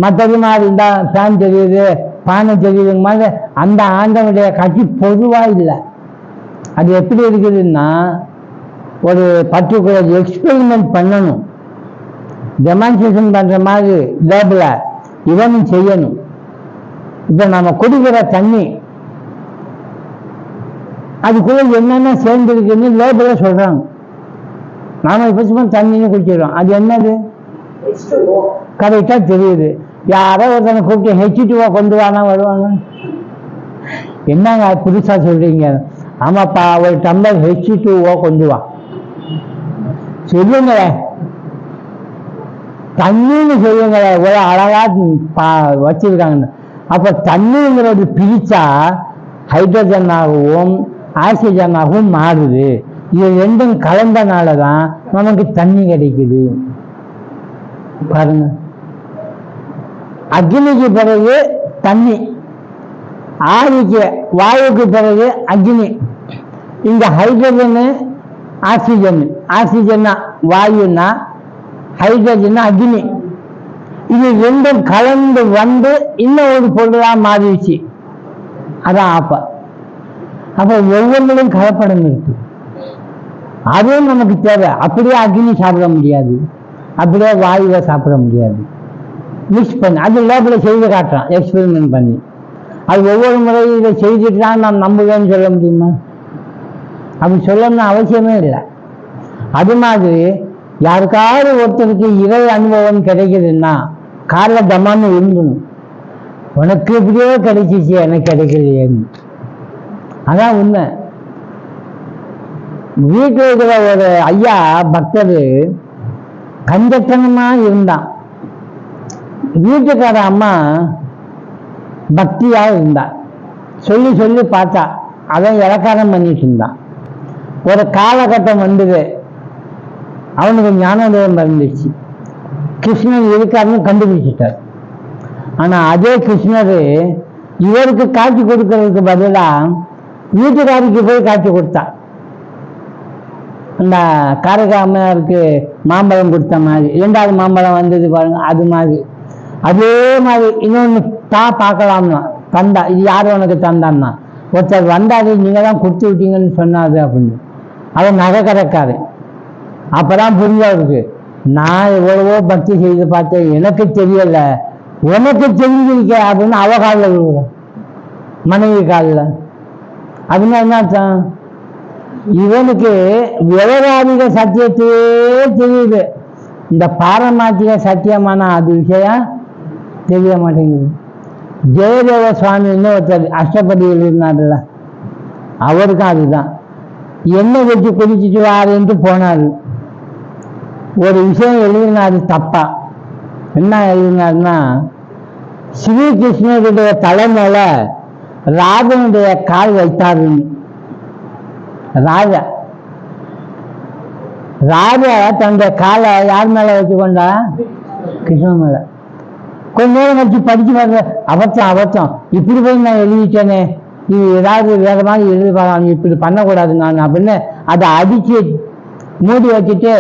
மற்றது மாதிரி இந்த ஃபேன் தெரியுது பானை தெரியுதுங்க மாதிரி அந்த ஆண்டவனுடைய காட்சி பொதுவா இல்லை. அது எப்படி இருக்குதுன்னா, ஒரு பர்டிகுலர் எக்ஸ்பெரிமெண்ட் பண்ணணும், டெமான்ஸ்ட்ரேஷன் பண்ற மாதிரி லேபில் இவனும் செய்யணும். இப்ப நம்ம குடிக்கிற தண்ணி அதுக்குள்ள என்னென்ன சேர்ந்துருக்குன்னு லேபிள சொல்றாங்க. நாம இப்ப சும்மா தண்ணின்னு குடிச்சிடறோம், அது என்னது கரெக்டா தெரியுது. யாரோ ஒருத்தனை கூப்பிட்டு H2O கொண்டு வானா வருவாங்க, என்னங்க புதுசா சொல்றீங்க? ஆமாப்பா ஒரு டம்ளர் H2O கொண்டு வா சொல்லுங்களேன், தண்ணின்னு சொல்லுங்களேன், ஒரு அழகா வச்சிருக்காங்க. அப்ப தண்ணிங்கிறது பிரிச்சா ஹைட்ரஜனாகவும் ஆக்சிஜனாகவும் மாறுது. இது 2ம் கலந்தனாலதான் நமக்கு தண்ணி கிடைக்குது. பாருங்க, அக்னிக்கு பிறகு தண்ணி, ஆவிக்கு வாயுக்கு பிறகு அக்னி. இந்த ஹைட்ரஜனு ஆக்சிஜன் வாயுன்னா ஹைட்ரஜன் அக்னி. இது ரெண்டும் கலந்து வந்து இன்னொரு பொருளா மாறிடுச்சு. அதான் அப்ப ஒவ்வொன்றிலும் கலப்படம் இருக்கு. அதுவும் நமக்கு தேவை. அப்படியே அக்னி சாப்பிட முடியாது, அப்படியே வாயுவை சாப்பிட முடியாது. மிக்ஸ் பண்ணி அது லேபில் செய்து காட்டுறான், எக்ஸ்பெரிமெண்ட் பண்ணி. அது ஒவ்வொரு முறையும் இதை செய்துட்டு தான் நான் நம்புவேன்னு சொல்ல முடியுமா? அப்படி சொல்லணும்னு அவசியமே இல்லை. அது மாதிரி யாருக்காவது ஒருத்தருக்கு இறை அனுபவம் கிடைக்குதுன்னா காலைல தமான்னு விரும்பணும். உனக்கு எப்படியோ கிடைச்சிச்சு, எனக்கு கிடைக்கலையேன்னு. அதான் உண்மை. வீட்டில் இருக்கிற ஒரு ஐயா பக்தர் கஞ்சத்தனமா இருந்தான். வீட்டுக்கார அம்மா பக்தியா இருந்தா. சொல்லி சொல்லி பார்த்தா, அவன் இலக்காரம் பண்ணிட்டு இருந்தான். ஒரு காலகட்டம் வந்தது, அவனுக்கு ஞானோதயம் இருந்துச்சு. கிருஷ்ணன் இருக்காருன்னு கண்டுபிடிச்சிட்டார். ஆனா அதே கிருஷ்ணர் இவருக்கு காட்சி கொடுக்கறதுக்கு பதிலா வீட்டுக்காரிக்கு போய் காட்சி கொடுத்தா. அந்த காரைக்காமருக்கு மாம்பழம் கொடுத்த மாதிரி, 2வது மாம்பழம் வந்தது பாருங்க, அது மாதிரி. அதே மாதிரி இன்னொன்னு பார்க்கலாம்னா தந்தா. இது யாரு உனக்கு தந்தான்னா, ஒருத்தர் வந்தாரு, நீங்க தான் கொடுத்து விட்டீங்கன்னு சொன்னாரு அப்படின்னு. அவன் நகைக்கடைக்காரு. அப்பதான் புரிஞ்சவருக்கு, நான் எவ்வளவோ பக்தி செய்து பார்த்தேன், எனக்கு தெரியல, உனக்கு தெரிஞ்சிருக்க அப்படின்னு அவ காலில் விழுகிறோம், மனைவி காலில். அப்படின்னா என்ன அர்த்தம்? இவனுக்கு விவகாரிக சத்தியத்தையே தெரியுது, இந்த பாரமாத்திக சத்தியமான அது விஷயம் தெரிய மாட்டேங்குது. ஜெயதேவ சுவாமின்னு ஒருத்தர் அஷ்டபதி எழுதினார்ல, அவருக்கும் அதுதான். எண்ணெய் வச்சு குடிச்சிட்டு வாருன்ட்டு போனாரு. ஒரு விஷயம் எழுதினாரு தப்பா. என்ன எழுதினாருன்னா, ஸ்ரீகிருஷ்ணருடைய தலைமையில ராஜனுடைய கால் வைத்தாருன்னு. ராஜா தன்னுடைய காலை யார் மேல வச்சுக்கொண்டா? கிருஷ்ணன் மேல. கொஞ்ச நேரம் வச்சு படிச்சு பாருங்க, அபத்தம் இப்படி போய் நான் எழுதிட்டேனே, இது ஏதாவது வேற மாதிரி எழுதி பார்க்கலாம், இப்படி பண்ணக்கூடாது நான் அப்படின்னு அதை அடிச்சு மூடி வச்சுட்டு,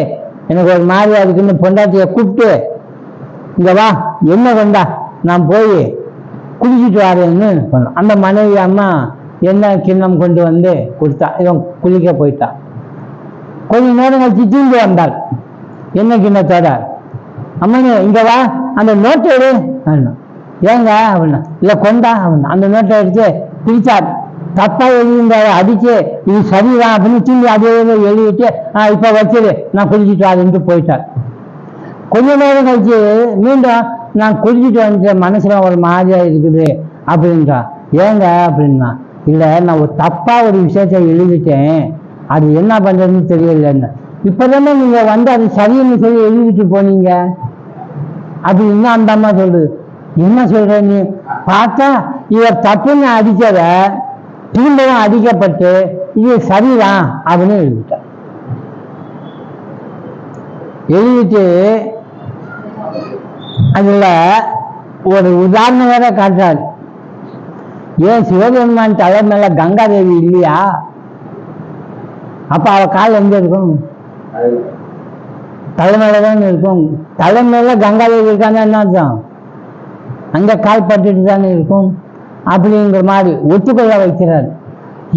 எனக்கு ஒரு மாதிரியா இருக்குன்னு பொண்டாட்டியை கூப்பிட்டு, இங்க வா என்ன கொண்டா, நான் போய் குளிச்சுட்டு வரேன்னு சொன்னேன். அந்த மனைவி அம்மா என்ன கிண்ணம் கொண்டு வந்து கொடுத்தா. இவன் குளிக்க போயிட்டா. கொஞ்ச நேரம் கழிச்சு தூங்கி வந்தாள். என்ன கிண்ணத்தோட, அம்மனே இங்க வா, அந்த நோட்டை எடு. ஏங்க அப்படின்னா, இல்லை கொண்டா அப்படின்னா. அந்த நோட்டை எடுத்து பிரிச்சார். தப்பா எழுதிருந்தாரு, அடிச்சு இது சரிதான் அப்படின்னு தூங்கி அதே எழுதிட்டு, இப்ப வச்சிரு, நான் குளிச்சுட்டு அதுன்ட்டு போயிட்டார். கொஞ்ச நேரம் கழிச்சு மீண்டும், நான் குளிச்சுட்டு வந்துட்டேன், மனசுல ஒரு மாதிரியா இருக்குது அப்படின்றா. ஏங்க அப்படின்னா, இல்லை நான் ஒரு தப்பா ஒரு விஷயத்த எழுதிட்டேன், அது என்ன பண்றதுன்னு தெரியலன்னு. இப்பதானே நீங்க வந்து அது சரின்னு சொல்லி எழுதிட்டு போனீங்க அப்படின்னு அந்த அம்மா சொல்றது. என்ன சொல்ற நீ? பார்த்தா இவர் தப்புன்னு அடிச்சத திரும்பவும் அடிக்கப்பட்டு இது சரிதான் அப்படின்னு எழுதிட்டார். எழுதிட்டு அதுல ஒரு உதாரணம் வேற காட்டுறாரு. ஏன் சிவபெருமான் தலை மேல கங்காதேவி இல்லையா? அப்ப அவ கால் எங்க இருக்கும்? தலைமையிலதான் இருக்கும். தலைமையில கங்காதேவி இருக்கான்னு என்ன அர்த்தம்? அங்க கால் பட்டுட்டு தானே இருக்கும். அப்படிங்கிற மாதிரி ஒத்துக்கொள்ள வைக்கிறார்.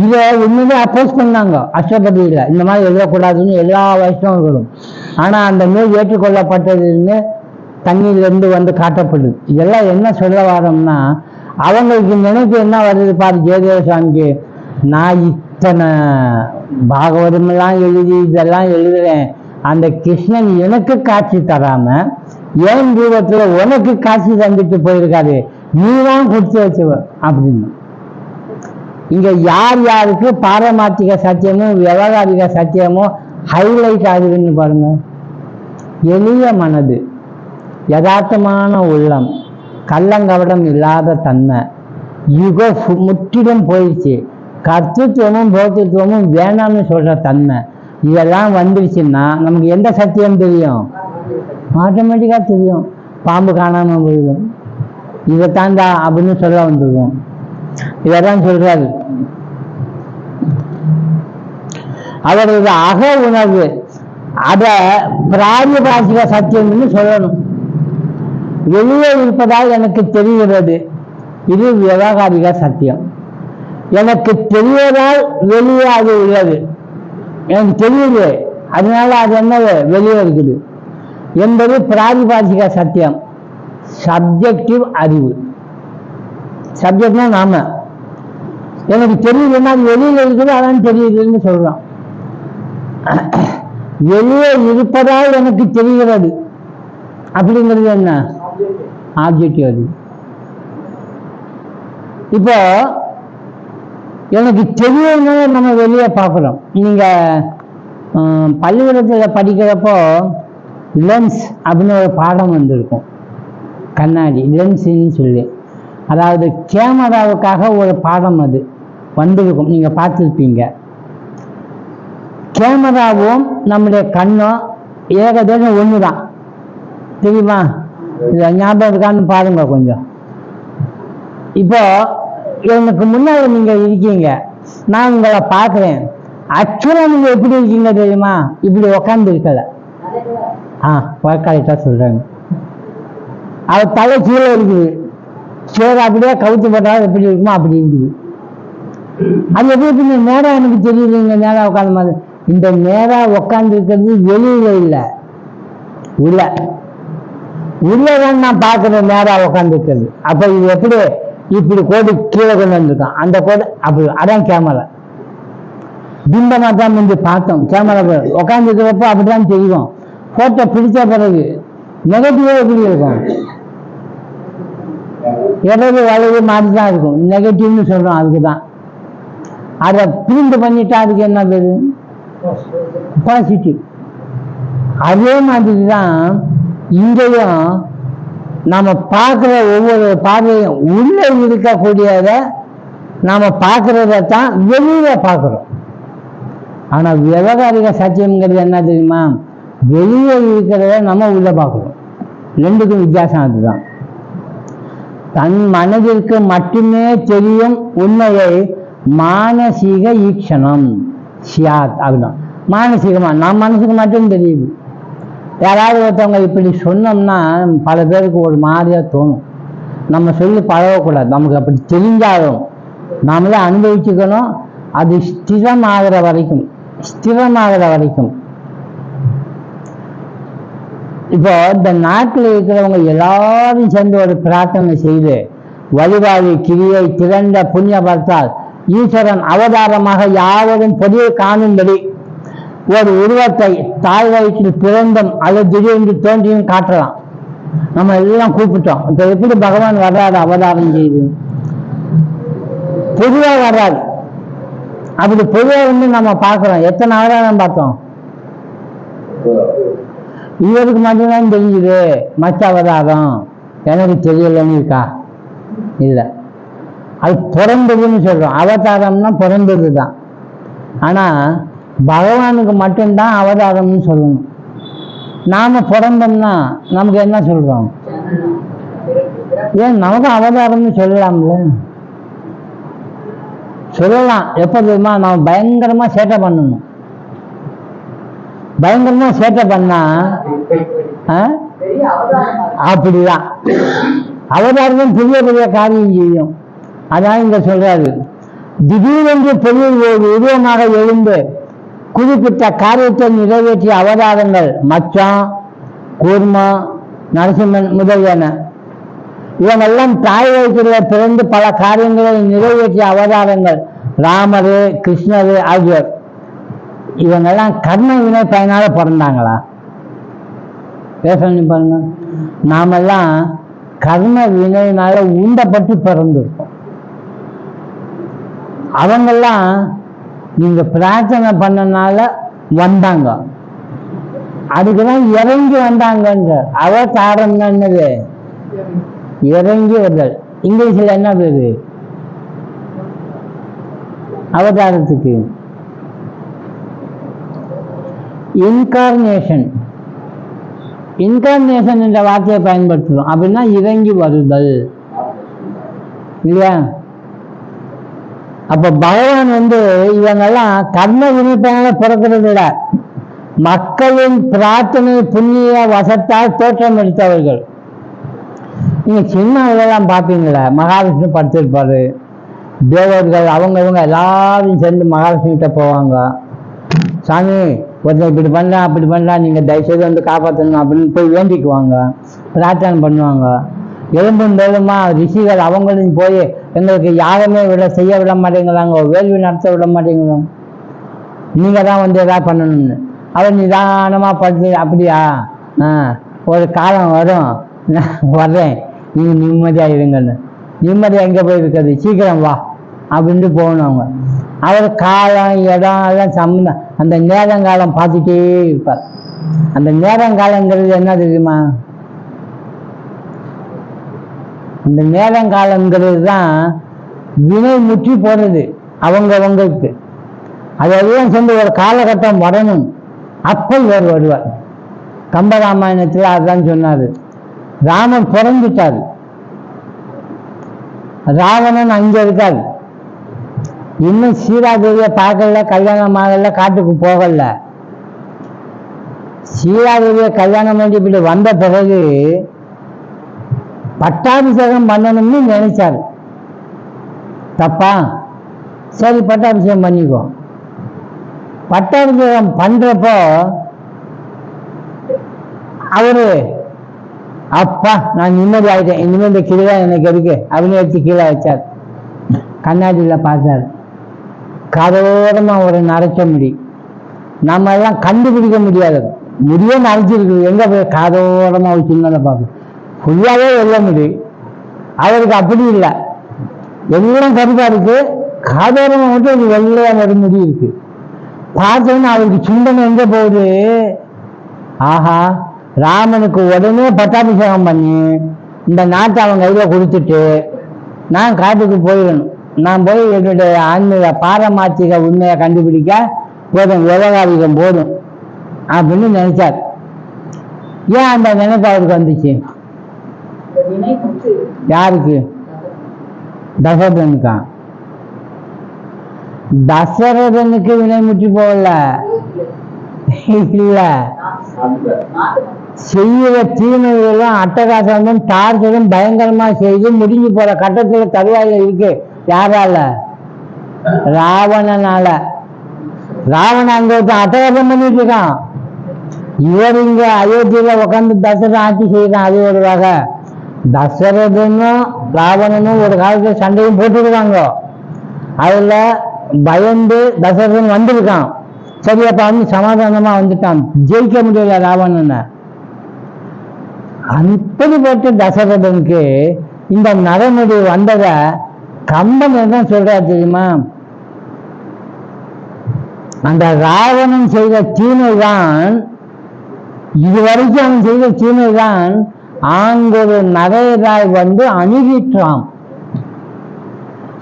இதை உண்மையிலே அப்போஸ் பண்ணாங்க அஷ்டபதியில, இந்த மாதிரி எழுதக்கூடாதுன்னு எல்லா வைஷ்ணவர்களும். ஆனா அந்த நூல் ஏற்றுக்கொள்ளப்பட்டதுன்னு தண்ணீர்லேருந்து வந்து காட்டப்படுது. இதெல்லாம் என்ன சொல்ல வரோம்னா, அவங்களுக்கு நினைப்பு என்ன வருது பாரு ஜெயதேவ சுவாமிக்கு, நான் இத்தனை பாகவதமெல்லாம் எழுதி இதெல்லாம் எழுதுறேன், அந்த கிருஷ்ணன் எனக்கு காட்சி தராம ஏன் ரூபத்துல உனக்கு காட்சி தந்துட்டு போயிருக்காரு, நீதான் கொடுத்து வச்சுவ அப்படின்னு. இங்க யார் யாருக்கு பாரமார்த்திக சத்தியமும் விவகாரிக சத்தியமும் ஹைலைட் ஆகுதுன்னு பாருங்க. எளிய மனது, யதார்த்தமான உள்ளம், கள்ளங்கவடம் இல்லாத தன்மை, யுகம் முற்றிலும் போயிடுச்சு, கர்த்தத்துவமும் போக்தித்துவமும் வேணாம்னு சொல்ற தன்மை, இதெல்லாம் வந்துருச்சுன்னா நமக்கு எந்த சத்தியம் தெரியும்? ஆட்டோமேட்டிக்கா தெரியும். பாம்பு காணாம போயிடும், இதை தாண்டா அப்படின்னு சொல்ல வந்துருவோம். இதான் சொல்றாரு. அவரது அக உணர்வு அத பிராதிபாசிக சத்தியம்னு சொல்லணும். வெளியே இருப்பதால் எனக்கு தெரிகிறது, இது விவகாரிக சத்தியம். எனக்கு தெரிவதால் வெளியே அது உள்ளது, எனக்கு தெரியுது, அதனால அது என்னது வெளியே இருக்குது என்பது பிராதிபாசிக சத்தியம். சப்ஜெக்டிவ் அறிவு. சப்ஜெக்ட்னா நாம, எனக்கு தெரியுதுன்னா அது வெளியில இருக்குது, அதான் தெரியுதுன்னு சொல்றோம். வெளியே இருப்பதால் எனக்கு தெரிகிறது அப்படிங்கிறது என்ன? ஆப்ஜெக்டிவ் அறிவு. இப்போ எனக்கு தெரியுதுனால நம்ம வெளியே பார்க்குறோம். நீங்க பள்ளிக்கூடத்தில் படிக்கிறப்போ லென்ஸ் அப்படின்னு ஒரு பாடம் வந்திருக்கும். கண்ணாடி லென்ஸுன்னு சொல்லி, அதாவது கேமராவுக்காக ஒரு பாடம் அது வந்திருக்கும், நீங்க பார்த்துருப்பீங்க. கேமராவும் நம்முடைய கண்ணும் ஏகதேசம் ஒன்று தான், தெரியுமா? இதை ஞாபகம் இருக்கான்னு பாருங்க கொஞ்சம். இப்போ எனக்கு முன்னாடி நீங்க இருக்கீங்க, நான் உங்களை பார்க்குறேன். ஆக்சுவலா நீங்க எப்படி இருக்கீங்க தெரியுமா? இப்படி உக்காந்து இருக்கல. கரெக்டா சொல்றாங்க. அவர் தலை கீழே இருக்குது, சேர் அப்படியே கவுத்து போட்டாலும் எப்படி இருக்குமோ அப்படி இருக்குது. அது எப்படி நேரம் எனக்கு தெரியுது, இங்க நேரம் உட்காந்த மாதிரி. இந்த நேரம் உட்காந்து இருக்கிறது வெளியில இல்லை, உள்ள உள்ளதான் நான் பார்க்கிறேன் நேரம் உட்காந்து இருக்கிறது. அப்ப இது எப்படி இப்படி கோடு கீழே கொண்டு வந்திருக்கான், அந்த கோடு அப்படி, அதான் கேமரா. பிம்பமா தான் முந்தி பார்த்தோம். கேமரா உட்காந்து இருக்கிறப்போ அப்படிதான் தெரியும். போட்டோ பிடிச்ச பிறகு நெகட்டிவா எப்படி இருக்கும்? இடது வலது மாதிரி தான் இருக்கும். நெகட்டிவ்னு சொல்றோம், அதுக்குதான். அதை பிரிண்ட் பண்ணிட்டா அதுக்கு என்ன பேரு? பாசிட்டிவ். அதே மாதிரி தான் இங்கேயும் நாம பார்க்கிற ஒவ்வொரு பார்வையும் உள்ள இருக்கக்கூடியத நாம பார்க்கறதான் வெளியில பார்க்கிறோம். ஆனா விவகாரிக சத்தியம்ங்கிறது என்ன தெரியுமா? வெளியே இருக்கிறத நம்ம உள்ள பார்க்கிறோம். ரெண்டுக்கும் வித்தியாசம் அதுதான். தன் மனதிற்கு மட்டுமே தெரியும் உண்மையை மானசீக ஈக்ஷணம் சியாத் அப்படிதான். மானசீகமா நம் மனசுக்கு மட்டும் தெரியுது. யாராவது ஒருத்தவங்க இப்படி சொன்னோம்னா பல பேருக்கு ஒரு மாதிரியா தோணும். நம்ம சொல்லி பழகக்கூடாது. நமக்கு அப்படி தெரிஞ்சாலும் நாமளே அனுபவிச்சுக்கணும். அது ஸ்திரமாகிற வரைக்கும், ஸ்திரமாகிற வரைக்கும். இப்போ இந்த நாட்டில் இருக்கிறவங்க எல்லாரும் சேர்ந்து ஒரு பிரார்த்தனை செய்து வழிபாடு கிரியை திரண்ட புண்ணிய பார்த்தால் ஈஸ்வரன் அவதாரமாக யாவரும் பொதியை காணும்படி ஒரு உருவத்தை தாய் வயிற்றில் பிறந்தும் அல்லது திடீரென்று தோன்றியும் காட்டலாம். நம்ம எல்லாம் கூப்பிட்டோம். இப்ப எப்படி பகவான் வர்றாரு அவதாரம் செய்து? பொதுவா வர்றாரு. அப்படி பொதுவா வந்து நம்ம பார்க்கிறோம். எத்தனை அவதாரம் பார்த்தோம்? இவருக்கு மட்டும்தான் தெரிஞ்சுது மற்ற அவதாரம் எனக்கு தெரியலன்னு இருக்கா? இல்லை, அது பிறந்ததுன்னு சொல்றோம். அவதாரம்னா பிறந்தது தான். ஆனா பகவானுக்கு மட்டும்தான் அவதாரம்னு சொல்லணும். நாம பிறந்தோம்னா நமக்கு என்ன சொல்றோம்? ஏன் நமக்கு அவதாரம்னு சொல்லலாம்ல? சொல்லலாம். எப்ப தெரியுமா? நம்ம பயங்கரமா சேட்டை பண்ணணும். பயங்கரமா சேட்டை பண்ணா அப்படிதான் அவதாரம் பெரிய பெரிய காரியம் செய்யும். அதான் இங்க சொல்றாரு, திடீரென்று பெரிய உருவமாக எழுந்து குறிப்பிட்ட காரியத்தை நிறைவேற்றிய அவதாரங்கள் மச்சம், கூர்மம், நரசிம்மன் முதலியன. இவங்கெல்லாம் தாய் வயிற்றில் பிறந்து பல காரியங்களை நிறைவேற்றிய அவதாரங்கள் ராமரு, கிருஷ்ணரு ஆகியோர். இவங்கெல்லாம் கர்ம வினை பயனால பிறந்தாங்களா? பேசணும் பாருங்க. நாமெல்லாம் கர்ம வினையினால உண்டப்பட்டு பிறந்திருக்கோம். அவங்கெல்லாம் நீங்க பிரார்த்தனை பண்ணனால வந்தாங்க, அதுக்குதான் இறங்கி வந்தாங்க. அவதாரம் என்னது? இறங்கி வருதல். இங்கிலீஷ்ல என்ன பேரு அவதாரத்துக்கு? இன்கார்னேஷன். இன்கார்னேஷன் என்ற வார்த்தையை பயன்படுத்துறோம். அப்படின்னா இறங்கி வருதல். இல்லையா? அப்ப பகவான் இவங்கெல்லாம் கர்ம வினைப்பயனால பிறக்கிறது இல்லை, மக்களின் பிரார்த்தனை புண்ணிய வசத்தால் தோற்றம் எடுத்தவர்கள். நீங்க சின்னவர்களெல்லாம் பார்ப்பீங்களா, மகாவிஷ்ணு படுத்திருப்பாரு, தேவர்கள் இவங்க எல்லாரும் சேர்ந்து மகாவிஷ்ணுகிட்ட போவாங்க. சாமி ஒருத்தர் இப்படி பண்ணலாம் அப்படி பண்ணலாம், நீங்க தயவுசெய்து காப்பாற்றணும் அப்படின்னு போய் வேண்டிக்குவாங்க, பிரார்த்தனை பண்ணுவாங்க. எலும்பும் தோலுமா ரிஷிகள் அவங்களும் போய் எங்களுக்கு யாருமே செய்ய விட மாட்டேங்கிறாங்க, வேள்வி நடத்த விட மாட்டேங்கிறோம், நீங்க தான் ஏதாவது பண்ணணும்னு. அவர் நிதானமா படுத்து, அப்படியா ஒரு காலம் வரும் நான் வர்றேன், நீங்க நிம்மதியா இருங்கன்னு. நிம்மதியா எங்க போய் இருக்கிறது, சீக்கிரம் வா அப்படின்ட்டு போகணும். அவங்க அவர் காலம் இடம் எல்லாம் சம்மந்தம், அந்த நேரங்காலம் பார்த்துட்டே இருப்பார். அந்த நேரங்காலங்கிறது என்ன தெரியுமா? இந்த நேரங்காலங்கிறது தான் வினை முற்றி போடுறது அவங்களுக்கு. அதெல்லாம் சேர்ந்து ஒரு காலகட்டம் வரணும், அப்போ இவர் வருவார். கம்பராமாயணத்தில் அதுதான் சொன்னாரு. ராமன் பிறந்துட்டாரு, ராவணன் அங்க இருக்காரு, இன்னும் சீதாதேவியை பார்க்கல, கல்யாணம் ஆகல, காட்டுக்கு போகல. சீதாதேவியை கல்யாணம் பண்ணி இப்படி வந்த பிறகு பட்டாபிஷேகம் பண்ணணும்னு நினைச்சாரு. தப்பா? சரி பட்டாபிஷேகம் பண்ணிக்கோ. பட்டாபிஷேகம் பண்றப்போ அவரு அப்பா நான் நிம்மதி ஆயிட்டேன், இனிமேல் இந்த கீழே எனக்கு இருக்கு அப்படின்னு எடுத்து கீழே வச்சார். கண்ணாடியில பார்த்தாரு, கரோரமா ஒரு நரைச்ச முடி, நம்ம எல்லாம் கண்டுபிடிக்க முடியாது, முடிய நரைச்சிருக்கு, எங்க போய் கரோரமா ஒரு சின்னதை பார்க்க, ஃபுல்லாவே வெள்ள முடி. அவருக்கு அப்படி இல்லை, எல்லாம் கருப்பா இருக்கு, காதோரமா மட்டும் ஒரு வெள்ளையா ஒரு முடி இருக்கு. பார்த்தோன்னா அவருக்கு சிந்தனை எங்க போகுது, ஆஹா ராமனுக்கு உடனே பட்டாபிஷேகம் பண்ணி இந்த நாட்டை அவங்க கையில கொடுத்துட்டு நான் காட்டுக்கு போயிடணும், நான் போய் என்னுடைய ஆன்மீக பாரமார்த்திக உண்மையை கண்டுபிடிக்க போதும், விவகாரிகம் போதும் அப்படின்னு நினைச்சார். ஏன் அந்த நினைப்பு அவருக்கு வந்துச்சு? யாருக்கு? தசரதனுக்கா? தசரதனுக்கு வினை முற்றி போகல, இல்ல செய்யற தீமைகளும் அட்டகாசமும் டார்ச்சரும் பயங்கரமா செய்து முடிஞ்சு போற கட்டத்துல தருவாயில இருக்கு. யாரால? ராவணனால. ராவணன் அங்க அட்டகாசம் பண்ணிட்டு இருக்கான், இவர் இங்க அயோத்தியில உட்காந்து தசரதன் ஆட்சி செய்யறான். அது ஒரு வகை. தசரதனும் ராவணனும் ஒரு காலத்துல சண்டையும் போட்டுருக்காங்க, அதுல பயந்து தசரதன் வந்திருக்கான். சரி அப்ப சமாதானமா வந்துட்டான், ஜெயிக்க முடியல ராவணனை. அப்படிப்பட்ட தசரதனுக்கு இந்த நரமுடி வந்தத கம்பன் என்ன சொல்றாரு தெரியுமா? அந்த ராவணன் செய்த தீமை தான், இதுவரைக்கும் அவன் செய்த தீமை தான் ஆங்கொரு நரையராய் அணுகிற்றான்.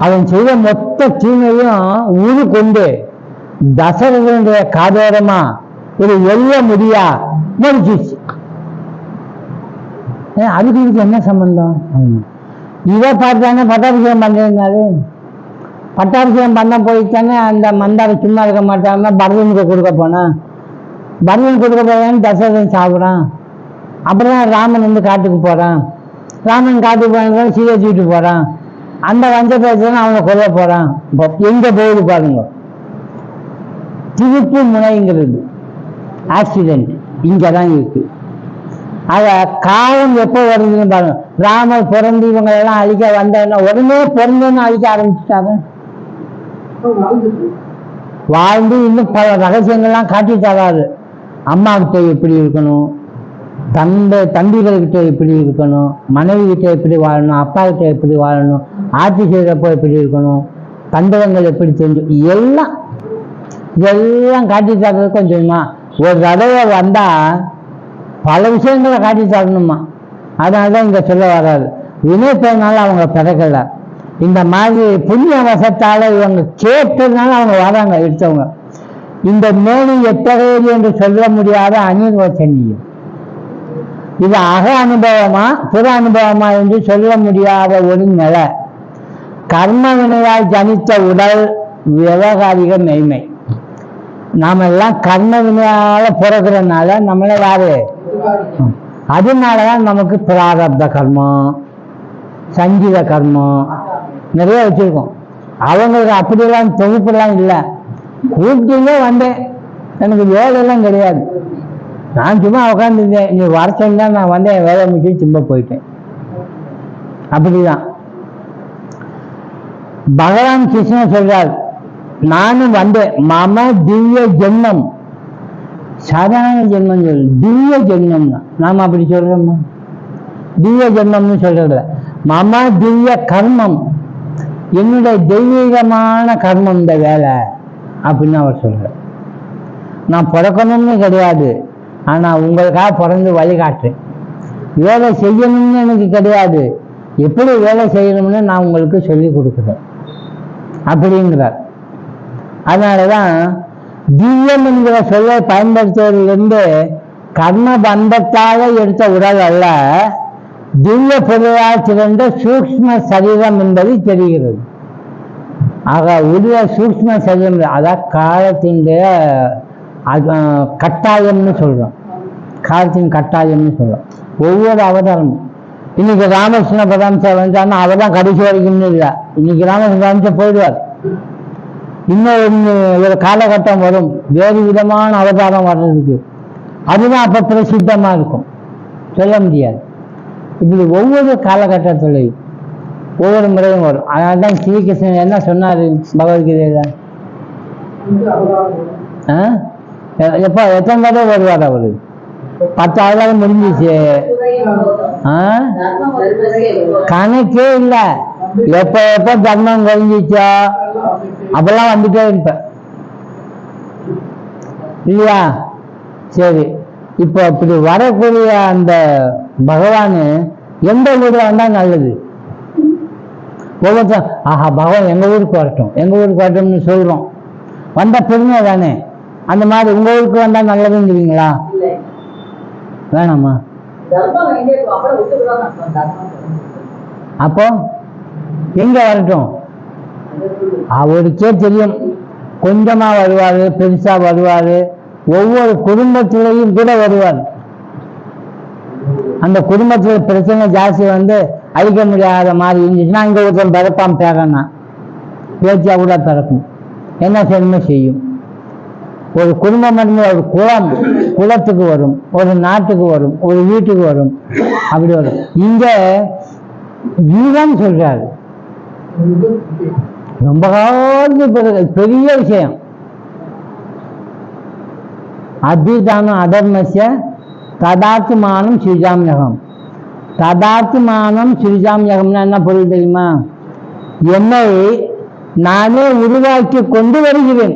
அவன் செய்த மொத்த தீமையும் ஊரு கொண்டு தசரதனுடைய காதோரமா ஒரு எல்ல முடியா மறிச்சிச்சு. அதுக்கு இதுக்கு என்ன சம்பந்தம்? இதை பார்த்தானே பட்டாபிஷேகம் பண்றதுனால, பட்டாபிஷேகம் பண்ண போயிட்டானே அந்த மந்தார சும்மா இருக்க மாட்டாம பரதனுக்கு கொடுக்க போனா, பரதன் கொடுக்க போயான்னு தசரதன் சாப்பிட்றான். அப்புறம் ராமன் காட்டுக்கு போறான், ராமன் காட்டுக்கு போன சீதை தூக்கிட்டு போறான், அந்த வஞ்ச பேசுறான், அவனை கொல்ல போறான். எங்க போகுது பாருங்க, திருப்பு முனைங்கிறது ஆக்சிடென்ட் இங்கதான் இருக்கு. அத காலம் எப்போ வருதுன்னு பாருங்க. ராமர் பிறந்து இவங்க எல்லாம் அழிக்க வந்தேன்னா உடனே பிறந்தேன்னு அழிக்க ஆரம்பிச்சுட்டாங்க. வாழ்ந்து இன்னும் பல ரகசியங்கள்லாம் காட்டி தராது. அம்மா கிட்ட எப்படி இருக்கணும், தம்பிகள்கிட்ட எப்படி இருக்கணும், மனைவி கிட்ட எப்படி வாழணும், அப்பா கிட்ட எப்படி வாழணும், ஆட்சி செய்யறப்போ எப்படி இருக்கணும், தந்திரங்கள் எப்படி தெரிஞ்சு, எல்லாம் காட்டி தர்றது கொஞ்சமா. ஒரு தடவை வந்தா பல விஷயங்களை காட்டி தரணுமா. அதனாலதான் இங்க சொல்ல வராது. வினைப்பதனால அவங்க பிறக்கல, இந்த மாதிரி புண்ணிய வசத்தால இவங்க கேட்டதுனால அவங்க வராங்க எடுத்தவங்க. இந்த மேனி எத்தகையது என்று சொல்ல முடியாத அனிர்வச்சனியம். இது அக அனுபவமா புற அனுபவமா என்று சொல்ல முடியாத ஒரு நிலை. கர்ம வினையால் ஜனித்த உடல் விவகாரிக மெய்மை. நாம எல்லாம் கர்ம வினையால பிறகுறதுனால நம்மள யாரு, அதனாலதான் நமக்கு பிராரப்த கர்மம், சங்கீத கர்மம் நிறைய வச்சிருக்கோம். அவங்களுக்கு அப்படியெல்லாம் தொகுப்புலாம் இல்லை. கூப்பிட்டீங்க வந்தேன், எனக்கு வேலையெல்லாம் கிடையாது, நான் சும்மா உட்காந்துருந்தேன், நீ வர சொன்னா நான் வந்தேன், வேலை முடிச்சு சும்மா போயிட்டேன். அப்படிதான் பகவான் கிருஷ்ணன் சொல்றார், நானும் வந்தேன் மம திவ்ய ஜென்மம். சாதாரண ஜென்மம் சொல்லு, திவ்ய ஜென்மம் தான். நாம அப்படி சொல்றோமா? திவ்ய ஜென்மம்னு சொல்றது மம திவ்ய கர்மம், என்னுடைய தெய்வீகமான கர்மம் இந்த வேலை அப்படின்னு அவர் சொல்ற. நான் பிறக்கணும்னு கிடையாது, ஆனா உங்களுக்காக பிறந்து வழிகாட்டுறேன். வேலை செய்யணும்னு எனக்கு கிடையாது, எப்படி வேலை செய்யணும்னு நான் உங்களுக்கு சொல்லி கொடுக்குறேன் அப்படிங்கிறார். அதனாலதான் திவ்யம் என்கிற சொல்லை பயன்படுத்துவதிலிருந்து கர்ம பந்தத்தால எடுத்த உடல் அல்ல, திவ்ய பொருளால் சிறந்த சூக்ஷ்ம சரீரம் என்பது தெரிகிறது. ஆக உடைய சூக்ஷ்ம சரீரம், அதான் காலத்தினுடைய கட்டாயம்னு சொல்றோம், காலத்தின் கட்டாயம்னு சொல்றோம். ஒவ்வொரு அவதாரமும் இன்னைக்கு ராமகிருஷ்ண பரமஹம்சர் வந்தாருன்னா அவர் தான் கடைசி வரைக்கும்னு இல்லை. இன்னைக்கு ராமகிருஷ்ண பரமஹம்சர் போயிடுவார், இன்னும் ஒரு காலகட்டம் வரும் வேறு விதமான அவதாரம் வர்றதுக்கு, அதுதான் அப்ப பிரசித்தமா இருக்கும், சொல்ல முடியாது. இப்படி ஒவ்வொரு காலகட்டத்திலையும் ஒவ்வொரு முறையும் வரும். அதனால தான் ஸ்ரீகிருஷ்ணன் என்ன சொன்னாரு பகவத்கீதையில, எப்ப எத்தனை தடவை வருவார் அவரு? 10 அவதாரம் முடிஞ்சிச்சு, கணக்கே இல்லை. எப்ப எப்ப தர்மம் குறைஞ்சிச்சோ அப்பெல்லாம் வந்துட்டே இருப்ப இல்லையா? சரி, இப்போ அப்படி வரக்கூடிய அந்த பகவானு எந்த ஊர்ல வந்தா நல்லது? ஒவ்வொருத்தரும் ஆஹா பகவான் எங்க ஊருக்கு வரட்டும், எங்க ஊருக்கு வரட்டும்னு சொல்றோம், வந்த பெருமை தானே. அந்த மாதிரி உங்க ஊருக்கு வந்தா நல்லதுங்கிறீங்களா? வேணாமா? அப்போ எங்க வரட்டும்? அவருக்கே தெரியும், கொஞ்சமா வருவாரு, பெருசா வருவாரு, ஒவ்வொரு குடும்பத்திலையும் கூட வருவார். அந்த குடும்பத்துல பிரச்சனை ஜாஸ்தி வந்து அழிக்க முடியாத மாதிரி இருந்துச்சுன்னா இங்க ஒருத்தன் பிறப்பான், பேரனா பேச்சியா கூட பிறக்கும், என்ன செய்யணுமோ செய்யும். ஒரு குடும்பம் மட்டுமே, ஒரு குலம் குலத்துக்கு வரும், ஒரு நாட்டுக்கு வரும், ஒரு வீட்டுக்கு வரும், அப்படி வரும். இங்க இதுதான் சொல்றாரு, ரொம்ப காலத்துக்கு பெரிய விஷயம். அபிதானம் அதர்மஸ்ய ததாத்மானம் சிருஜாம்யகம். ததாத்மானம் சிருஜாம்யகம்னா என்ன பொருள் தெரியுமா? என்னை நானே உருவாக்கி கொண்டு வருகிறேன்.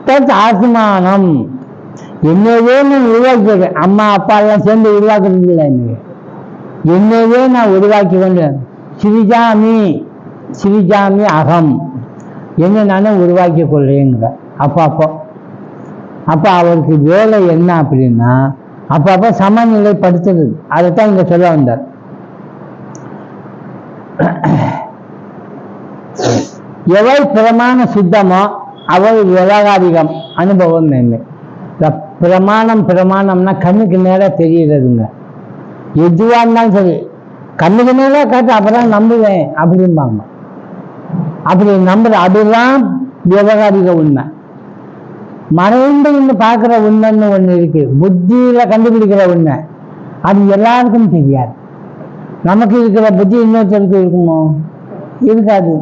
தத் ஆத்மானம், என்னையே நான் உருவாக்குறேன். அம்மா அப்பா எல்லாம் சேர்ந்து உருவாக்குறது இல்லை, என்னையே நான் உருவாக்கி கொண்டு சிரிஜாமி சிரிஜாமி அகம், என்னை நானே உருவாக்கி கொள்றேங்கிற. அப்போ அவருக்கு வேலை என்ன அப்படின்னா அப்பப்போ சமநிலைப்படுத்துறது. அதைத்தான் இங்க சொல்ல வந்தார். எவை பிரமாண சுத்தமோ அவள் விவகாரிகம், அனுபவம் மேன்மை. பிரமாணம்னா கண்ணுக்கு நேரா தெரியுறதுங்க. எதுவா இருந்தாலும் சரி கண்ணுக்கு நேரா காட்டு, அப்பதான் நம்புவேன் அப்படிம்பாங்க. அப்படி நம்புற அதுதான் விவகாரிக உண்மை. மறைந்து பார்க்கிற உண்மைன்னு ஒண்ணு இருக்கு, புத்தியில கண்டுபிடிக்கிற உண்மை, அது எல்லாருக்கும் தெரியாது. நமக்கு இருக்கிற புத்தி இன்னொருத்தருக்கு இருக்குமோ? இருக்காது.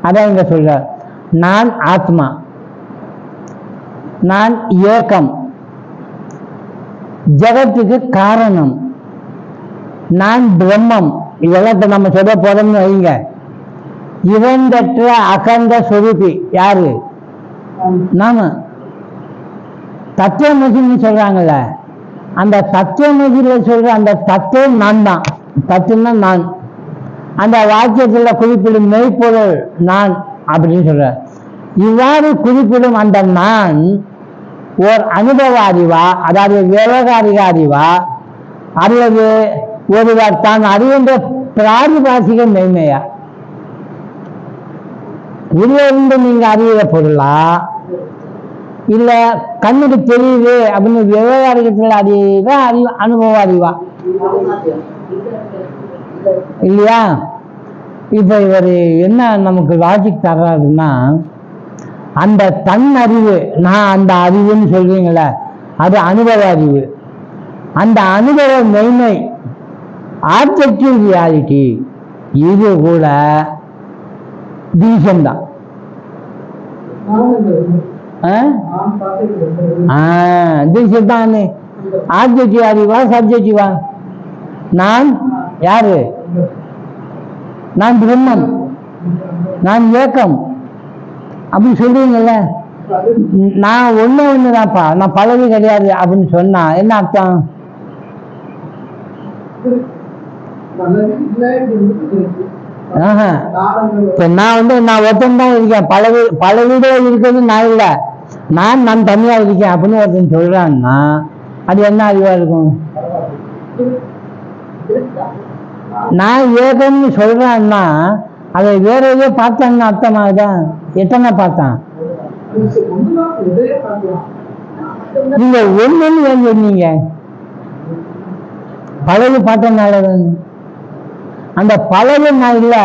அதான் இங்க சொல்ற, நான் ஆத்மா, நான் ஏக்கம், ஜகத்துக்கு காரணம், நான் பிரம்மம். இதெல்லாம் இப்ப நம்ம சொல்ல போறோம்னு வைங்க. இவந்தற்ற அகண்ட சொரூபி யாரு? நாம. தத்துவமசின்னு சொல்றாங்கல்ல, அந்த தத்துவமசியில சொல்ற அந்த தத்துவம் நான் தான். தத்துவம்னா நான். அந்த வாக்கியத்துல குறிப்பிடும் மெய்ப்பொருள் நான் அப்படின்னு சொல்ற. இவ்வாறு குறிப்பிடும் அந்த நான் ஓர் அனுபவ அறிவா, அதாவது விவகாரிக அறிவா, அல்லது ஒருவர் தான் அறிகின்ற பிராதிபாசிக மெய்மையா? உள்ள நீங்க அறிகிற பொருளா இல்ல கண்ணுக்கு தெரியுது அப்படின்னு விவகாரத்தில் அறிவா அனுபவ அறிவா இல்லையா? இப்ப இவர் என்ன நமக்கு லாஜிக் தர்றாருன்னா, அந்த தன் அறிவு, நான் அந்த அறிவுன்னு சொல்றீங்களே, அது அனுபவ அறிவு. அந்த அனுபவ மெய்மை ஆப்ஜெக்டிவ் ரியாலிட்டி இது கூட தீசம்தான். தீசம் ஆப்ஜெக்டிவ் அறிவா சப்ஜெக்டிவா? நான் யாரு? நான் பிரம்மம், நான் ஏக்கம் அப்படின்னு சொல்றீங்கல்ல. நான் ஒண்ணுதான்ப்பா, நான் பலது கிடையாது அப்படின்னு சொன்னா என்ன அர்த்தம்? நான் ஒருத்தன் இருக்கேன், பல வீடுகள் இருக்கிறது நான் இல்லை, நான் தனியா இருக்கேன் அப்படின்னு ஒருத்தன் சொல்றான்னா அது என்ன அறிவா இருக்கும்? நான் ஏகம்னு சொல்றான்னா அதை வேற ஏதோ பார்த்தான்னு அர்த்தமாகுதான். எத்தனை பார்த்தான்? நீங்க ஒண்ணுன்னு ஏன் சொன்னீங்க? பழகு பார்த்தனால அந்த பழகு நாள்ல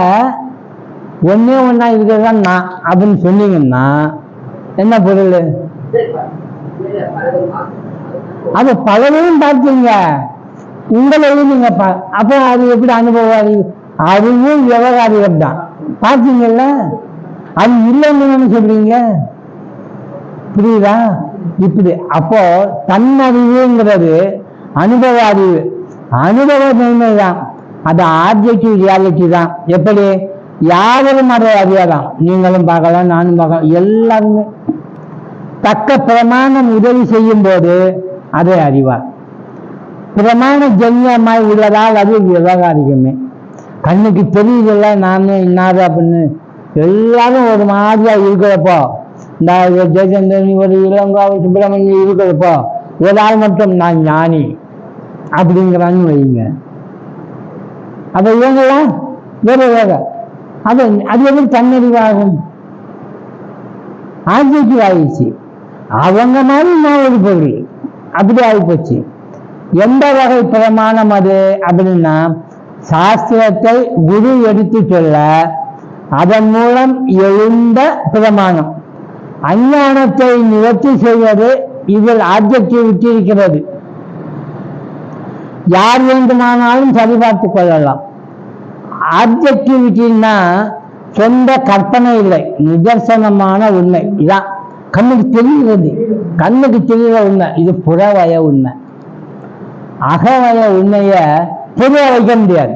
ஒன்னே ஒன்னா இருக்கிறதான் நான் அப்படின்னு சொன்னீங்கன்னா என்ன பொருள்? அது பழகையும் பார்த்தீங்க, உங்களையும் நீங்க அப்ப அது எப்படி அனுபவ அறிவு? அறிவும் விவகாரியம் தான். பார்த்தீங்கல்ல, அது இல்லைன்னு சொல்றீங்க, புரியுதா? இப்படி அப்போ தன்னறிவுங்கிறது அனுபவ அறிவு, அனுபவ மெய்மை தான், அது ஆப்ஜெக்டிவ் ரியாலிட்டி தான். எப்படி? யாரும் அதை அறியாதான், நீங்களும் பார்க்கலாம், நானும் பார்க்கலாம், எல்லாருமே தக்க பிரமாணம் உதவி செய்யும் போது அதை அறிவார். பிரமாண ஜன்யமாய் உள்ளதால் அது விவகாரிகமே. கண்ணுக்கு தெரியுதுல்ல நானே இன்னாரு அப்படின்னு எல்லாரும் ஒரு மாதிரியா இருக்கிறப்போ, இந்த ஜெயச்சந்திரன் ஒரு இளங்காவை சுப்பிரமணியம் இருக்கிறப்போ ஒரு ஆள் மட்டும் நான் ஞானி அப்படிங்கிறான்னு வைங்க, அப்ப இவங்கெல்லாம் வேற வேற. அது எப்படி தன்னறிவாகும்? ஆப்ஜெக்டிவ் ஆயிடுச்சு. அவங்க மாதிரி நான் ஒரு பொருள் அப்படி ஆகிப்போச்சு. எந்த வகை பிரமாணம் அது அப்படின்னா, சாஸ்திரத்தை குரு எடுத்து சொல்ல அதன் மூலம் எழுந்த பிரமாணம். அஞ்ஞானத்தை நிவர்த்தி செய்வது இதில் ஆப்ஜெக்டிவிட்டி இருக்கிறது. யார் வேண்டுமானாலும் சரிபார்த்து கொள்ளலாம். ஆப்ஜெக்டிவிட்டின்னா சொந்த கற்பனை இல்லை, நிதர்சனமான உண்மை. இதான் கண்ணுக்கு தெரிகிறது, கண்ணுக்கு தெரிகிற உண்மை. இது புறவய உண்மை. அகவய உண்மைய பொதுவா வைக்க முடியாது.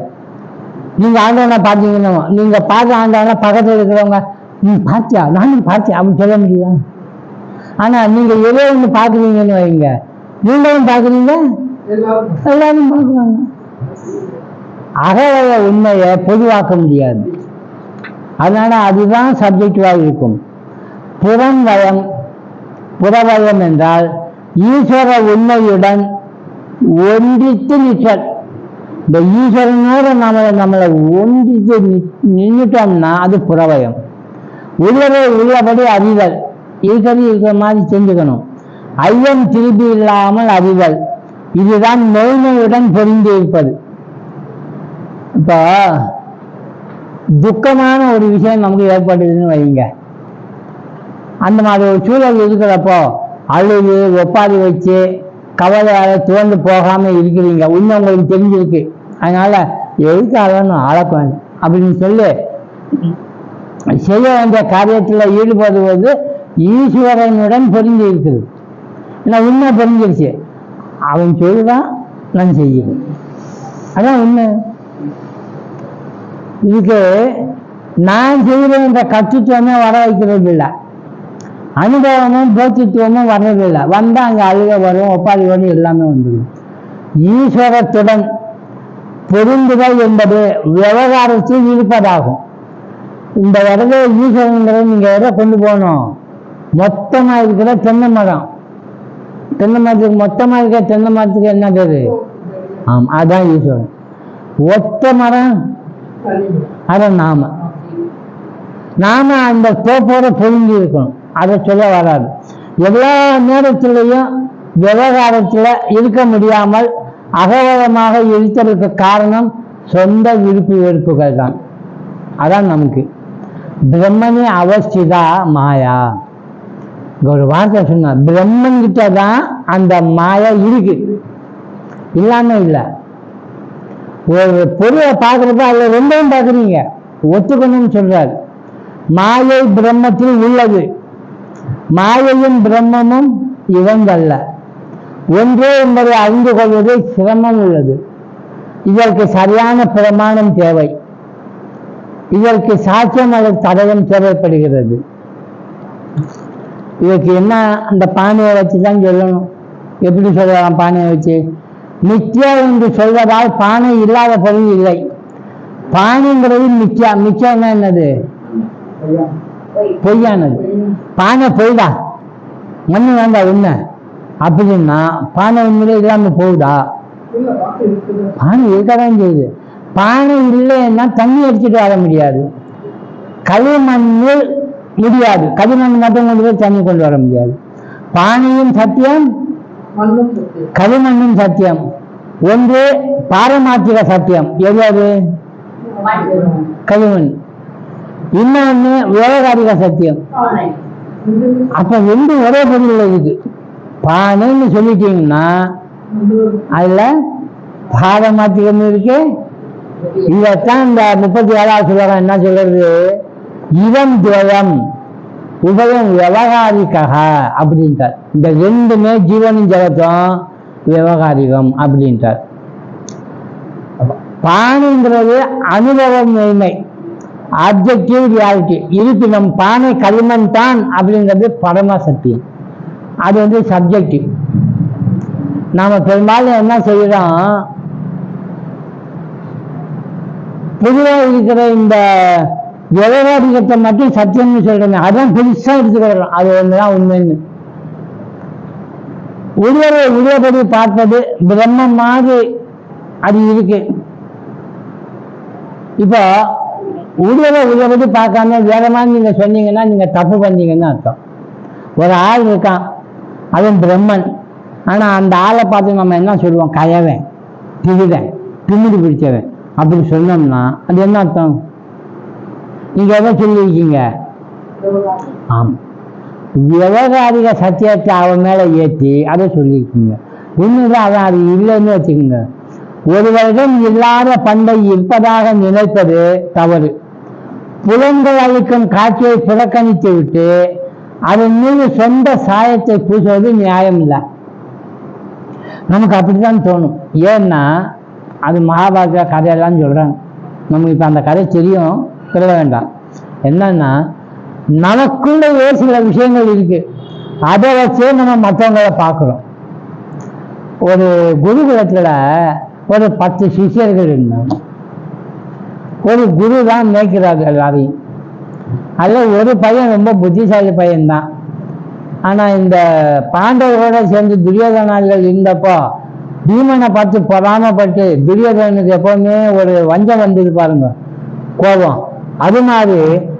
நீங்க ஆண்டவனை பார்த்தீங்கன்னா, நீங்க பார்த்த ஆண்டவனை பக்கத்தில் இருக்கிறவங்க நீ பார்த்தியா, நானும் பார்த்தியா அப்படின்னு சொல்ல முடியும். ஆனா நீங்க எதோ ஒன்று பார்க்குறீங்கன்னு வைங்க, நீங்களும் பார்க்குறீங்க, எல்லாரும் பார்க்குறாங்க. அகவய உண்மையை பொதுவாக்க முடியாது. அதனால அதுதான் சப்ஜெக்டிவாக இருக்கும். புறவயம், புறவயம் என்றால் ஈஸ்வர உண்மையுடன் ஒன்றித்து நிற்றல். இந்த ஈஸ்வரனோட நம்மளை ஒன்றித்து நின்றுட்டோம்னா அது புறவயம். உள்ளவே உள்ளபடி அறிதல், இருக்கிற மாதிரி செஞ்சுக்கணும். ஐயம் திருப்பி இல்லாமல் அறிதல், இதுதான் மெய்மையுடன் பொருந்தி இருப்பது. இப்போ துக்கமான ஒரு விஷயம் நமக்கு ஏற்படுதுன்னு வைங்க, அந்த மாதிரி ஒரு சூழல் இருக்கிறப்போ அழுது ஒப்பாரி வச்சு கவலையால துவண்டு போகாம இருக்கிறீங்க, உண்மை உங்களுக்கு தெரிஞ்சிருக்கு. அதனால எதுக்காக ஆளப்பேன் அப்படின்னு சொல்லி செய்ய வேண்டிய காரியத்தில் ஈடுபடுவது ஈஸ்வரனுடன் பொருந்தி இருக்குது. ஏன்னா உண்மை பொருந்திருச்சு, அவன் சொல்லுதான் நான் செய்யணும், அதான் உண்மை. இதுக்கு நான் செய்கிறேன் என்ற கற்றுத்துவமே வர வைக்கிறது இல்லை, அனுபவமும் போக்கித்துவமும் வர்றதில்லை. வந்தால் அங்கே அழுக வரும், ஒப்பாரி வரும், எல்லாமே வந்துடும். ஈஸ்வரத்துடன் பொருந்துதல் என்பது விவகாரத்தில் இருப்பதாகும். இந்த இடத்துல ஈஸ்வரங்கிறத நீங்கள் எதை கொண்டு போகணும்? மொத்தமாக இருக்கிற தென்னை மரம், தென்னை மரத்துக்கு மொத்தமாக இருக்கிற தென்னை மரத்துக்கு என்ன பேரு? அதான் ஈஸ்வரன். ஒத்த மரம் அதான் நாம. நாம அந்த தோப்போட பொருந்தி இருக்கணும், அதை சொல்ல வராது. எல்லா நேரத்திலையும் விவகாரத்துல இருக்க முடியாமல் அகவரமாக இருத்தலுக்கு காரணம் சொந்த விருப்பு வெறுப்புகள் தான். அதான் நமக்கு பிரம்மனே அவஸ்திதா மாயா. ஒரு வார்த்தை சொன்னா, பிரம்மன் கிட்ட தான் அந்த மாயா இருக்கு, இல்லாம இல்லை. ஒரு பொருளை பார்க்கறப்ப அதுல ரெண்டையும் பார்க்குறீங்க, ஒத்துக்கணும்னு சொல்றாரு. மாயை பிரம்மத்தில் உள்ளது, மாயையும் பிரம்மமும் இவங்கல்ல ஒன்றே என்பதை அறிந்து கொள்வது சிரமம் உள்ளது. இதற்கு சரியான பிரமாணம் தேவை, இதற்கு சாட்சியம் அல்லது தடயம் தேவைப்படுகிறது. இதற்கு என்ன, அந்த பானையை வச்சு தான் சொல்லணும். எப்படி சொல்லலாம் பானையை வச்சு? மித்யா என்று சொல்வதால் பானை இல்லாத பொருள் இல்லை. பானைங்கிறது மித்யா. மித்யான்னா என்னது? பொய்யானது. பானை பொய்தா, மண்ணு வேண்டாம் உண்மை அப்படின்னா பானை உண்மையிலே இல்லாம போகுதா? பானை இருக்கதான் செய்யுது. பானை இல்லைன்னா தண்ணி எடுத்துட்டு வர முடியாது, களிமண்ணு முடியாது, களிமண் மட்டும் கொண்டு போய் தண்ணி கொண்டு வர முடியாது. பானையும் சத்தியம், களிமண்ணும் சத்தியம். ஒன்று பாரமாத்திர சத்தியம், எவ்வளவு? களிமண். இன்னொன்னு விவகாரிக சத்தியம். அப்ப ரெண்டு ஒரே பொருள் இருக்கு. பானைன்னு சொல்லிட்டீங்கன்னா அதுல பாரமாத்திரம் இருக்கு. இதைத்தான் இந்த 37வது ஸ்லோகம் என்ன சொல்றது? இவம் துவயம் உபயம் விவகாரிக்காக அப்படின்ட்டார். இந்த ரெண்டுமே ஜீவனும் ஜகத்தும் விவகாரிகம் அப்படின்ட்டார். பானைங்கிறது அனுபவம் மெய்மை, ஆப்ஜெக்டிவ் ரியாலிட்டி. இருப்பினும் பானை களிமண் தான் அப்படிங்கிறது பரம சத்தியம், அது சப்ஜெக்டிவ். நாம பெரும்பாலும் என்ன செய்யறோம், பொதுவாக இருக்கிற இந்த விவகாரிகத்தை மட்டும் சத்தியம்னு சொல்றோமே, அதான் பெருசா எடுத்துக்கிறோம். அது ஒண்ணுதான் உண்மைன்னு. ஒருவரை உள்ளபடி பார்ப்பது பிரம்மம் மாதிரி அது இருக்கு. இப்போ உள்ளபடி பார்க்காம வேற மாதிரி நீங்க சொன்னீங்கன்னா நீங்க தப்பு பண்ணீங்கன்னு அர்த்தம். ஒரு ஆள் இருக்கான், அவன் பிரம்மன். ஆனா அந்த ஆளை பார்த்து நம்ம என்ன சொல்லுவோம்? கயவன், திகிதன், திமிடி பிடிச்சவன் அப்படி சொன்னோம்னா அது என்ன அர்த்தம்? நீங்க எதை சொல்லியிருக்கீங்க? ஆமா, விவகாரிக சத்தியத்தை அவன் மேல ஏற்றி அதை சொல்லியிருக்கீங்க. உண்மைதான் அவன் அது இல்லைன்னு வச்சுக்கோங்க. ஒருவரிடம் இல்லாத பண்பை இருப்பதாக நினைப்பது தவறு. புலன்கள் அளிக்கும் காட்சியை புறக்கணித்து விட்டு அதன் மீது சொந்த சாயத்தை பூசுவது நியாயம் இல்லை. நமக்கு அப்படித்தான் தோணும். ஏன்னா அது மகாபாரத கதையெல்லாம் சொல்றாங்க. நமக்கு இப்ப அந்த கதை தெரியும், சொல்ல வேண்டாம். என்னன்னா நமக்குள்ளே சில விஷயங்கள் இருக்கு, அதை வச்சே நம்ம மற்றவங்களை பார்க்கிறோம். ஒரு குருகுலத்துல ஒரு 10 சிஷியர்கள் இருந்தாங்க. ஒரு குரு தான் மேய்க்கிறார்கள் எல்லாரையும். அதில் ஒரு பையன் ரொம்ப புத்திசாலி பையன்தான். ஆனா இந்த பாண்டவரோட சேர்ந்து துரியோதனார்கள் இருந்தப்போ பீமனை பார்த்து பொறாமப்பட்டு துரியோதனனுக்கு எப்பவுமே ஒரு வஞ்சம் வந்தது பாருங்க, கோபம். அது மாதிரி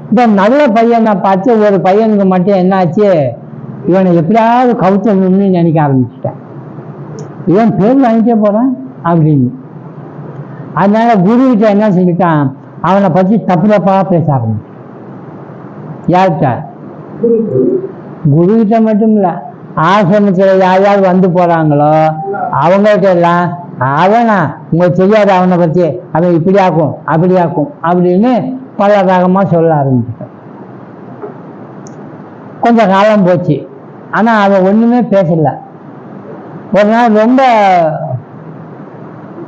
இந்த நல்ல பையனை பார்த்து ஒரு பையனுக்கு மட்டும் என்னாச்சு, இவனை எப்படியாவது கவுத்தணும்னு நினைக்க ஆரம்பிச்சுட்டேன். இவன் பேர் வாங்கிட்டே போறான் அப்படின்னு. அதனால குரு கிட்ட என்ன செஞ்சுட்டான், அவனை பற்றி தப்பு தப்பா பேச ஆரம்பிச்சு. யார்கிட்ட? குரு கிட்ட மட்டும் இல்ல, ஆசிரமத்தில் யார் யார் வந்து போறாங்களோ அவங்ககிட்ட எல்லாம் அவனா உங்களுக்கு தெரியாது அவனை பற்றி, அவன் இப்படியாக்கும் அப்படியாக்கும் அப்படின்னு பல ரகமா சொல்ல ஆரம்பிச்சிட்டான். கொஞ்சம் காலம் போச்சு, ஆனா அவன் ஒண்ணுமே பேசல. ஒரு நாள் ரொம்ப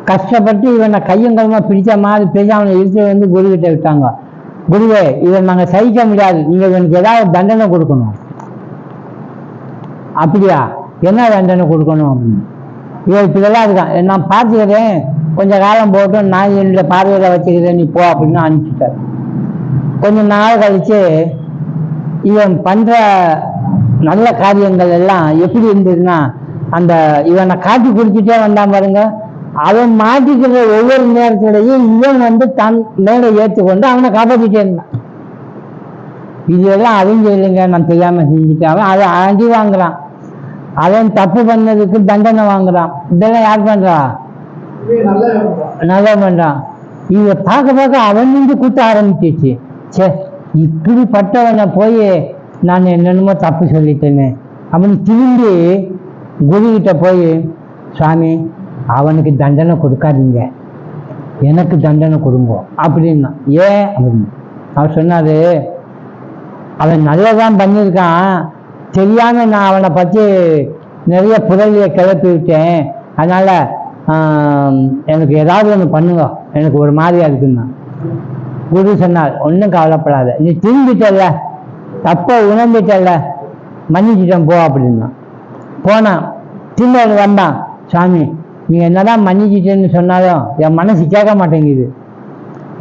கஷ்டப்பட்டு இவனை கையங்கலமா பிடிச்ச மாதிரி பேசி அவனை இழுத்து குரு கிட்ட விட்டாங்க. குருவே, இவன் நாங்க சகிக்க முடியாது, நீங்க இவனுக்கு ஏதாவது தண்டனை கொடுக்கணும். அப்படியா, என்ன தண்டனை கொடுக்கணும் அப்படின்னு. இவன் இப்படியெல்லாம் இருக்கான், நான் பார்த்துக்கிறேன், கொஞ்ச காலம் போட்டு நான் என்னுடைய பார்வையில வச்சுக்கிறேன், நீ போ அப்படின்னு அனுப்பிச்சிட்டார். கொஞ்ச நாள் கழிச்சு இவன் பண்ற நல்ல காரியங்கள் எல்லாம் எப்படி இருந்ததுன்னா, அந்த இவனை காட்டி குடிச்சுட்டே வந்தான் பாருங்க, அவன் மாட்டிக்கிற ஒவ்வொரு நேரத்திலையும் இவன் தன் மேலே ஏற்றுக்கொண்டு அவனை காப்பாற்றிட்டே இருந்தான். இதெல்லாம் அவங்க இல்லைங்க, நான் தெரியாம செஞ்சுட்டேன். அவன் அதை அடி வாங்குறான், அவன் தப்பு பண்ணதுக்கு தண்டனை வாங்குறான். இதெல்லாம் யார் பண்றா? நல்லா பண்றான். இதை பார்க்க பார்க்க அவன் வந்து கூட்ட ஆரம்பிச்சிச்சு. சே, இப்படிப்பட்டவனை போய் நான் என்னென்னமோ தப்பு சொல்லிட்டேன்னு அவன் திரும்பி குருகிட்ட போய், சுவாமி அவனுக்கு தண்டனை கொடுக்காதீங்க, எனக்கு தண்டனை கொடுங்க அப்படின்னா. ஏன் அப்படின்னு அவர் சொன்னாரு, அவன் நல்லதான் பண்ணியிருக்கான், தெரியாம நான் அவனை பற்றி நிறைய புரளியை கிளப்பி விட்டேன், அதனால எனக்கு ஏதாவது ஒன்று பண்ணுங்க, எனக்கு ஒரு மாதிரியா இருக்குன்னா. குரு சொன்னார், ஒன்றும் கவலைப்படாத, நீ திரும்பிட்டல்ல, தப்ப உணர்ந்துட்டல்ல, மன்னிச்சிட்டேன் போ அப்படின்னா. போனான், திரும்ப வந்தான், சாமி நீங்க என்னதான் மன்னிச்சிட்டேன்னு சொன்னாலும் என் மனசு கேட்க மாட்டேங்குது,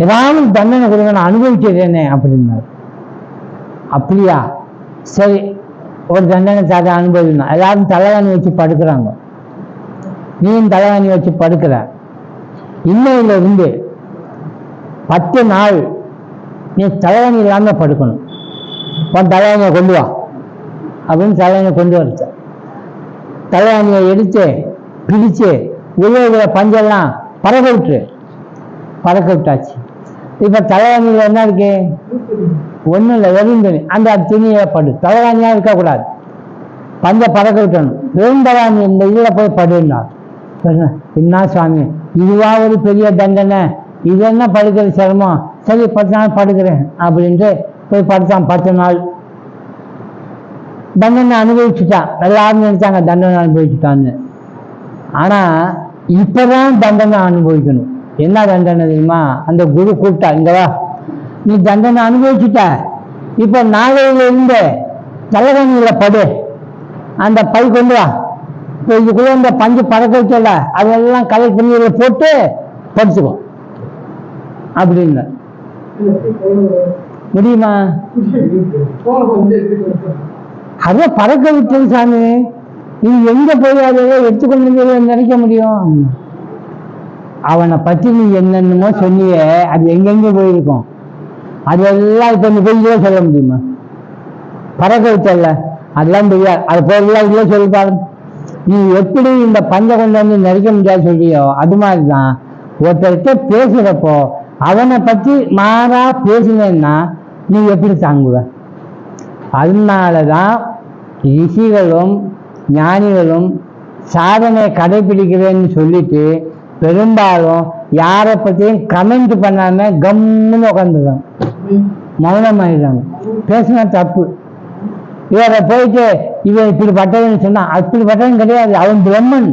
ஏதாவது தண்டனை கொடுங்க, நான் அனுபவிச்சிட்டேனே அப்படின்னாரு. அப்படியா, சரி ஒரு தண்டனை சாத அனுபவினா. எல்லாரும் தலைவாணி வச்சு படுக்கிறாங்க, நீயும் தலைவாணி வச்சு படுக்கிற. இன்னையில இருந்து 10 நாள் நீ தலைவாணி இல்லாம படுக்கணும், தலைவாணியை கொண்டு வா அப்படின்னு தலைவாணியை கொண்டு வர. தலைவாணியை எடுத்து பிடிச்சு உள்ள பஞ்செல்லாம் பறக்க விட்டாச்சு. இப்ப தலைவாணியில என்ன இருக்கு? ஒண்ணும் இல்லை, வெறும் துணி. அந்த துணியை படு, தலைவாணியா இருக்கக்கூடாது, பஞ்ச பறக்க விட்டணும். வெறும் தலைவாணி இந்த இதுல போய் படுனா. என்ன சுவாமி இதுவா ஒரு பெரிய தண்டனை, இது என்ன படுக்கிறது சிரமம், சரி 10 நாள் படுக்கிறேன் அப்படின்ட்டு போய் படுத்தான். 10 நாள் தண்டனை அனுபவிச்சுட்டான். எல்லாரும் நினைச்சாங்க தண்டனை அனுபவிச்சுட்டான்னு. ஆனா இப்பதான் தண்டனை அனுபவிக்கணும். என்ன தண்டனை தெரியுமா? அந்த குரு கூப்பிட்டா, இங்க வா, நீ தண்டனை அனுபவிச்சுட்ட, இப்ப நாளையில இருந்து தலைவனியில படு, அந்த பை கொண்டு வா, இப்போ இதுக்குள்ள இந்த பஞ்சு பறக்க வச்சல அதெல்லாம் கலெக்ட் பண்ணி போட்டு படிச்சுக்கோ அப்படின்னு. முடியுமா? அதை பறக்க விட்டேன் சாமி, நீ எங்க போய் அதை எடுத்துக்கொண்டு நினைக்க முடியும்? அவனை பற்றி நீ என்னென்னமோ சொன்னிய, அது எங்கெங்க போயிருக்கும், அதெல்லாம் இப்ப நீ போய் சொல்ல முடியுமா? பறக்க வச்சல அதெல்லாம் தெரியாது, அது போயெல்லாம் இல்லை சொல்லிப்பாரு. நீ எப்படி இந்த பஞ்சை கொண்டு வந்து நிறைக்க முடியாது சொல்றியோ, அது மாதிரிதான் ஒருத்தர்கிட்ட பேசுறப்போ அவனை பற்றி மாறா பேசினேன்னா நீ எப்படி தாங்குவ? அதனாலதான் ரிஷிகளும் ஞானிகளும் சாதனை கடைபிடிக்கிறேன்னு சொல்லிட்டு பெரும்பாலும் யாரை பற்றியும் கமெண்ட் பண்ணாம கம்முன்னு உட்காந்துருக்காங்க, மௌனமாயிடுறாங்க. பேசினா தப்பு. இவரை போயிட்டு இவன் இப்படி பட்டதுன்னு சொன்னா அப்படி பட்டதுன்னு கிடையாது, அவன் பிரம்மன்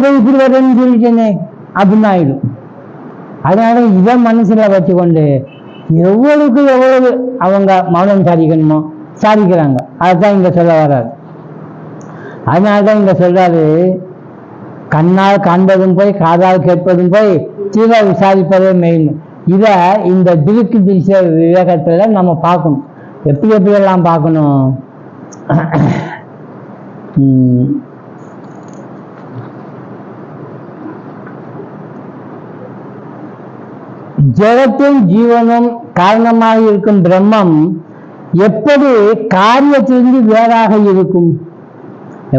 போய் இப்படி பட்டதுன்னு சொல்லிட்டேனே அப்படின்னு ஆயிடும். அதனால இதை மனசுல வச்சுக்கொண்டு எவ்வளவுக்கு எவ்வளவு அவங்க மௌனம் சாதிக்கணுமோ சாதிக்கிறாங்க. அதுதான் இங்க சொல்ல வர்றாரு. அதனால்தான் இங்க சொல்றாரு, கண்ணால் காண்பதும் போய் காதால் கேட்பதும் போய் தீர விசாரிப்பதே மெயின். இத இந்த திருக்கு திச விவேகத்துல நம்ம பார்க்கணும். எப்படி எல்லாம் பார்க்கணும்? ஜெகத்தின் ஜீவனும் காரணமாக இருக்கும் பிரம்மம் எப்படி காரியத்திலிருந்து வேறாக இருக்கும்?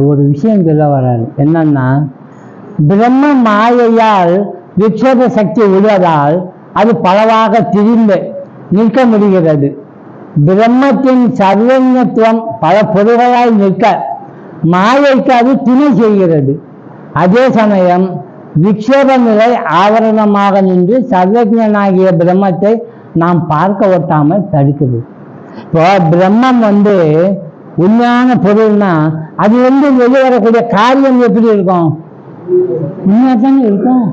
ஒரு விஷயம் சொல்ல வராது. என்னன்னா, பிரம்ம மாயையால் விக்ஷேப சக்தி விடுவதால் அது பலவாக திரிந்து நிற்க முடிகிறது. பிரம்மத்தின் சர்வஞத்துவம் பல பொருள்களாய் நிற்க மாயைக்கு அது துணை செய்கிறது. அதே சமயம் விக்ஷேப நிலை ஆவரணமாக நின்று சர்வஜனாகிய பிரம்மத்தை நாம் பார்க்க ஒட்டாமல் தடுக்குது. இப்போ பிரம்மம் உண்மையான பொருள்னா அது வெளிவரக்கூடிய காரியம் எப்படி இருக்கும்? உண்மையாதானே இருக்கும்.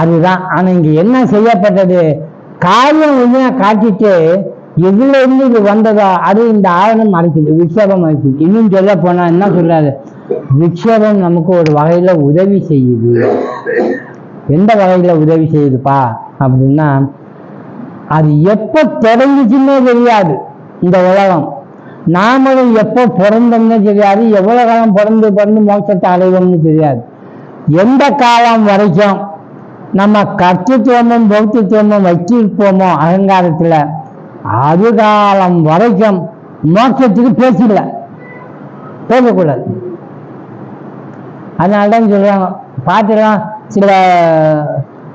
அதுதான். ஆனா இங்க என்ன செய்யப்பட்டது? காரியம் உண்மையா காட்டிட்டு எதுல இருந்து இது வந்ததோ அது இந்த ஆவணம் மறைக்குது, விக்ஷேபம் மறைக்குது. இன்னும் சொல்ல போனா என்ன சொல்றாரு? விக்ஷேபம் நமக்கு ஒரு வகையில உதவி செய்யுது. எந்த வகையில உதவி செய்யுதுப்பா அப்படின்னா, அது எப்ப தொடங்குச்சுன்னே தெரியாது இந்த உலகம். நாமளும் எப்போ பிறந்தோம்னு தெரியாது, எவ்வளவு காலம் பிறந்து மோட்சத்தை அடைவோம்னு தெரியாது. எந்த காலம் வரைக்கும் நம்ம கர்த்தத்துவமும் பௌத்தத்துவமும் வச்சிருப்போமோ அகங்காரத்துல, அதுகாலம் வரைக்கும் மோட்சத்துக்கு பேசக்கூடாது. அதனால்தான் சொல்றாங்க, பாட்டுலாம் சில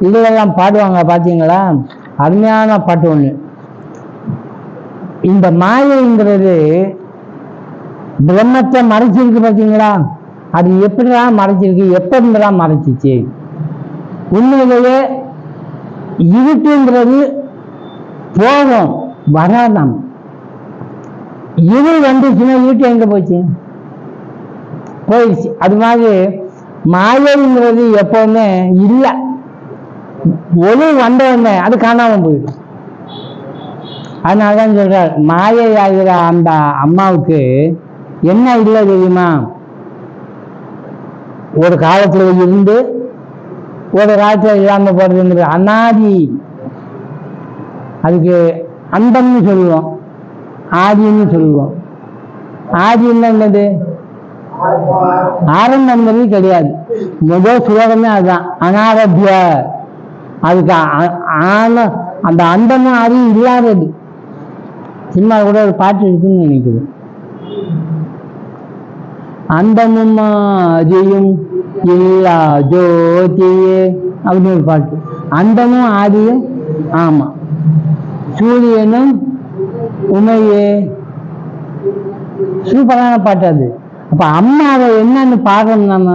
இதுலெல்லாம் பாடுவாங்க பார்த்தீங்களா, அருமையான பாட்டு ஒண்ணு. இந்த மாயைங்கிறது பிரம்மத்தை மறைச்சிருக்கு பார்த்தீங்களா, அது எப்படிதான் மறைச்சிருக்கு, எப்ப இருந்தெல்லாம் மறைச்சிச்சு? உண்மையிலேயே இருட்டுங்கிறது போகும் வராதாம். இருள் வந்துச்சுன்னா இருட்டு எங்க போச்சு? போயிடுச்சு. அது மாதிரி மாயைங்கிறது எப்பவுமே இல்லை, ஒளி வந்தவுடனே அது காணாம போயிடும். அதனாலதான் சொல்றார், மாயை ஆகிற அந்த அம்மாவுக்கு என்ன இல்லை தெரியுமா? ஒரு காலத்துல இருந்து ஒரு காலத்துல இல்லாம போறதுங்கிறது அனாதி. அதுக்கு அந்தம்னு சொல்லுவோம், ஆதின்னு சொல்லுவோம். ஆதி என்னது? ஆரம்பங்கிறது கிடையாது. முதல் சுலகமே அதுதான், அனாரபிய. அதுக்கு அந்த அந்தமும் ஆதியும் இல்லாதது. சினிமா கூட ஒரு பாட்டு இருக்குன்னு நினைக்கிறேன், அந்தமும் ஆதியும் இல்லா ஜோதியே அப்படின்னு ஒரு பாட்டு. அந்தமும் ஆதியும், ஆமா, சூரியனும் உமையே. சூப்பரான பாட்டு அது. அப்ப அம்மாவை என்னன்னு பாடுறோம் நம்ம?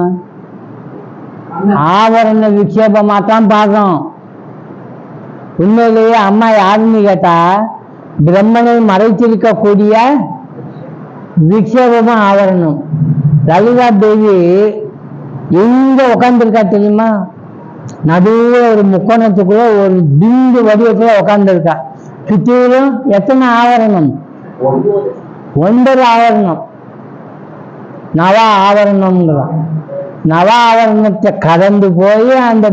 ஆவரண விக்ஷேபமாத்தான் பாடுறோம். உண்மையிலேயே அம்மா யாருன்னு கேட்டா, பிரம்மனை மறைத்திருக்கக்கூடிய விக்ஷேபமும் ஆவரணம். லலிதா தேவி எங்க உட்காந்துருக்கா தெரியுமா? நடுவே ஒரு முக்கோணத்துக்குள்ள ஒரு பிந்து வடிவத்துல உட்காந்துருக்கா. சுற்றிலும் எத்தனை ஆவரணம்? 9 ஆவரணம். நவ ஆவரணம்ங்கிறான். நவ ஆவரணத்தை கடந்து போய் அந்த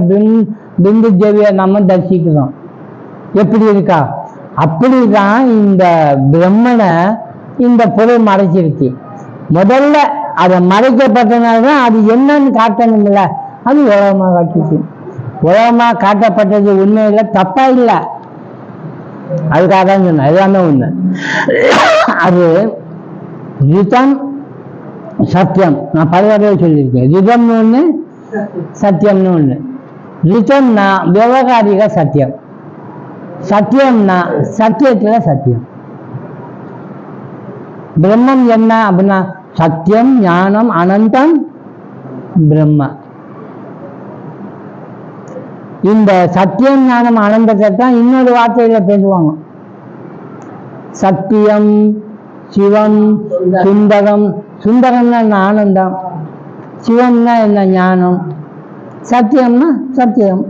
பிந்து தேவியை நம்ம தரிசிக்கிறோம். எப்படி இருக்கா? அப்படிதான் இந்த பிரம்மனை இந்த பொருள் மறைச்சிருச்சு. முதல்ல அதை மறைக்கப்பட்டனால்தான் அது என்னன்னு காட்டணும்ல, அது உலகமா காட்டுச்சு. உலகமா காட்டப்பட்டது உண்மையில தப்பா இல்லை, அதுக்காக தான் சொன்ன எல்லாமே உண்மை. அது ரிதம் சத்தியம். நான் பல தடவை சொல்லியிருக்கேன், ரிதம்னு ஒண்ணு, சத்தியம்னு ஒண்ணு. ரிதம்னா விவகாரிக சத்தியம், சத்தியம்னா சத்தியத்துல சத்தியம். பிரம்மம் என்ன அப்படின்னா சத்தியம், ஞானம், அனந்தம், பிரம்ம. இந்த சத்தியம், ஞானம், அனந்தத்தை தான் இன்னொரு வார்த்தையில பேசுவாங்க. சத்தியம், சிவம், சுந்தரம். சுந்தரம்னா என்ன? ஆனந்தம். சிவம்னா என்ன? ஞானம். சத்தியம்னா சத்தியம்.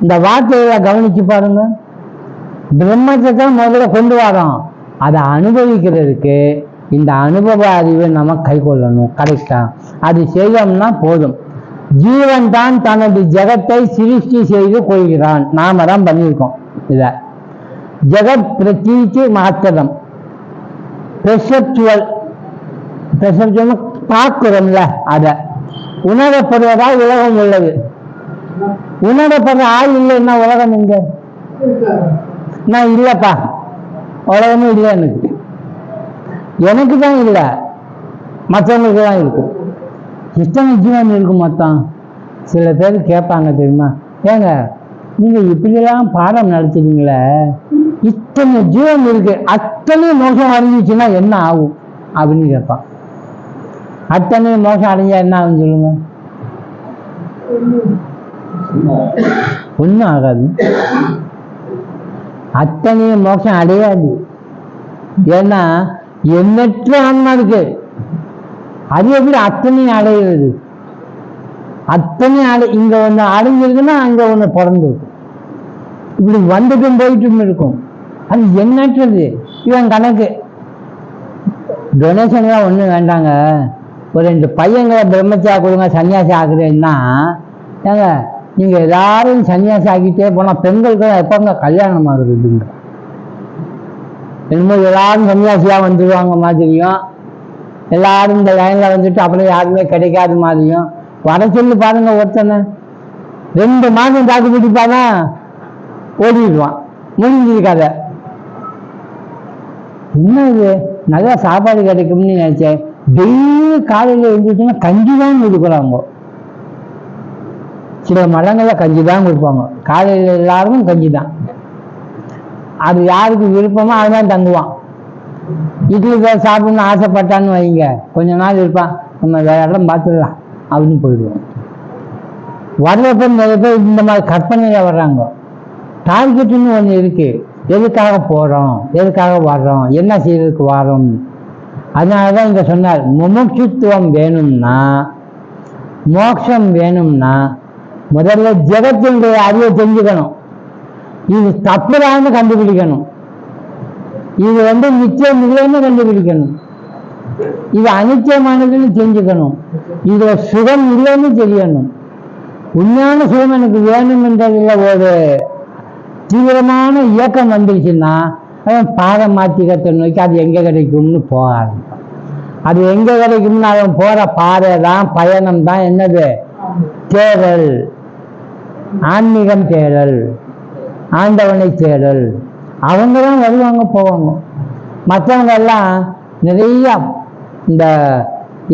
இந்த வார்த்தையில கவனிச்சு பாருங்க. பிரம்மத்தை தான் முதல்ல கொண்டு வரோம். அதை அனுபவிக்கிறதுக்கு இந்த அனுபவ அறிவை நம்ம கை கொள்ளணும். கரெக்டா? அது செய்யணும்னா போதும். ஜீவன் தான் தனது ஜெகத்தை சிருஷ்டி செய்து கொள்கிறான். நாம தான் பண்ணியிருக்கோம் இத. ஜெகத் பிரதீதி மாத்திரம். பெர்செப்சுவல் பார்க்கிறோம்ல, அத உணரப்படுவதா உலகம் உள்ளது. உணரப்படுற ஆள் இல்லைன்னா உலகம் எங்க? நான் இல்லப்பா, உலகமும் இல்லை. எனக்கு தான் இல்லை, மற்றவங்களுக்கு தான் இருக்கு. இத்தனை ஜீவன் இருக்கு மொத்தம். சில பேர் கேட்பாங்க தெரியுமா, ஏங்க நீங்க இப்படிலாம் பாடம் நடத்துறீங்களே, இத்தனை ஜீவன் இருக்கு, அத்தனை மோசம் அடைஞ்சிச்சுன்னா என்ன ஆகும் அப்படின்னு கேட்பான். அத்தனை மோசம் அடைஞ்சா என்ன ஆகும் சொல்லுங்க? ஒன்றும் ஆகாது. அத்தனை மோசம் அடையாது. ஏன்னா எண்ணற்ற ஆன்மா இருக்கு. அது எப்படி அத்தனையும் அடைகிறது? அத்தனை இங்க ஒண்ணு அடைஞ்சிருக்குன்னா அங்க ஒண்ணு பிறந்திருக்கு. இப்படி வந்துட்டும் போயிட்டும் இருக்கும். அது எண்ணற்றது. இவன் கணக்கு டொனேஷன்லாம் ஒன்றும் வேண்டாங்க. ஒரு 2 பையங்களை பிரம்மச்சா கொடுங்க, சன்னியாசி ஆகுறேன்னா, ஏங்க நீங்க எல்லாரும் சன்னியாசி ஆகிட்டே போனா பெண்களுக்கு எப்பங்க கல்யாணம் ஆகுதுங்க? என்னமோ எல்லாரும் சன்னியாசியா வந்துடுவாங்க மாதிரியும், எல்லாரும் இந்த லைன்ல வந்துட்டு அப்புறம் யாருமே கிடைக்காத மாதிரியும் வர சொல்லி பாருங்க. ஒருத்தனை 2 மாதம் தாக்கு பிடிப்பானா ஓடிடுவான், முடிஞ்சிருக்காத. என்ன இது நல்லா சாப்பாடு கிடைக்கும்னு நினைச்சேன். டெய்லி காலையில் எழுந்துச்சுன்னா கஞ்சி தான் கொடுக்குறாங்க. சில மடங்கள்ல கஞ்சி தான் கொடுப்பாங்க. காலையில் எல்லாருக்கும் கஞ்சி தான். அது யாருக்கு விருப்பமோ அதுதான் தங்குவான். இட்லி தோசை சாப்பிடணும்னு ஆசைப்பட்டான்னு வைங்க, கொஞ்ச நாள் இருப்பான், நம்ம வேற இடம் பார்த்துடலாம் அப்படின்னு போயிடுவோம். வர்றப்ப நிறைய பேர் இந்த மாதிரி கற்பனையில வர்றாங்க. டார்கெட்டுன்னு ஒன்று இருக்கு. எதுக்காக போறோம், எதுக்காக வர்றோம், என்ன செய்யறதுக்கு வரோம். அதனாலதான் இங்க சொன்னார், முமுட்சுத்துவம் வேணும்னா, மோட்சம் வேணும்னா முதல்ல ஜெகத்தினுடைய அறிவை தெரிஞ்சுக்கணும். இது தப்புதான்னு கண்டுபிடிக்கணும். இது நிச்சயம் இல்லைன்னு கண்டுபிடிக்கணும். இது அனிச்சயமானதுன்னு தெரிஞ்சுக்கணும். இதுல சுகம் இல்லைன்னு தெரியணும். உண்மையான சுகம் எனக்கு வேணும் என்றதுல ஒரு தீவிரமான இயக்கம் வந்துருச்சுன்னா அவன் பாடம் மாத்திக்கத்தை நோக்கி அது எங்க கிடைக்கும்னு போக ஆரம்பிப்பான். அது எங்க கிடைக்கும்னு அவன் போற பாதை தான், பயணம் தான் என்னது, தேடல், ஆன்மீகம் தேடல், ஆண்டவனை தேடல். அவங்க தான் வருவாங்க போவாங்க. மற்றவங்க எல்லாம் நிறைய இந்த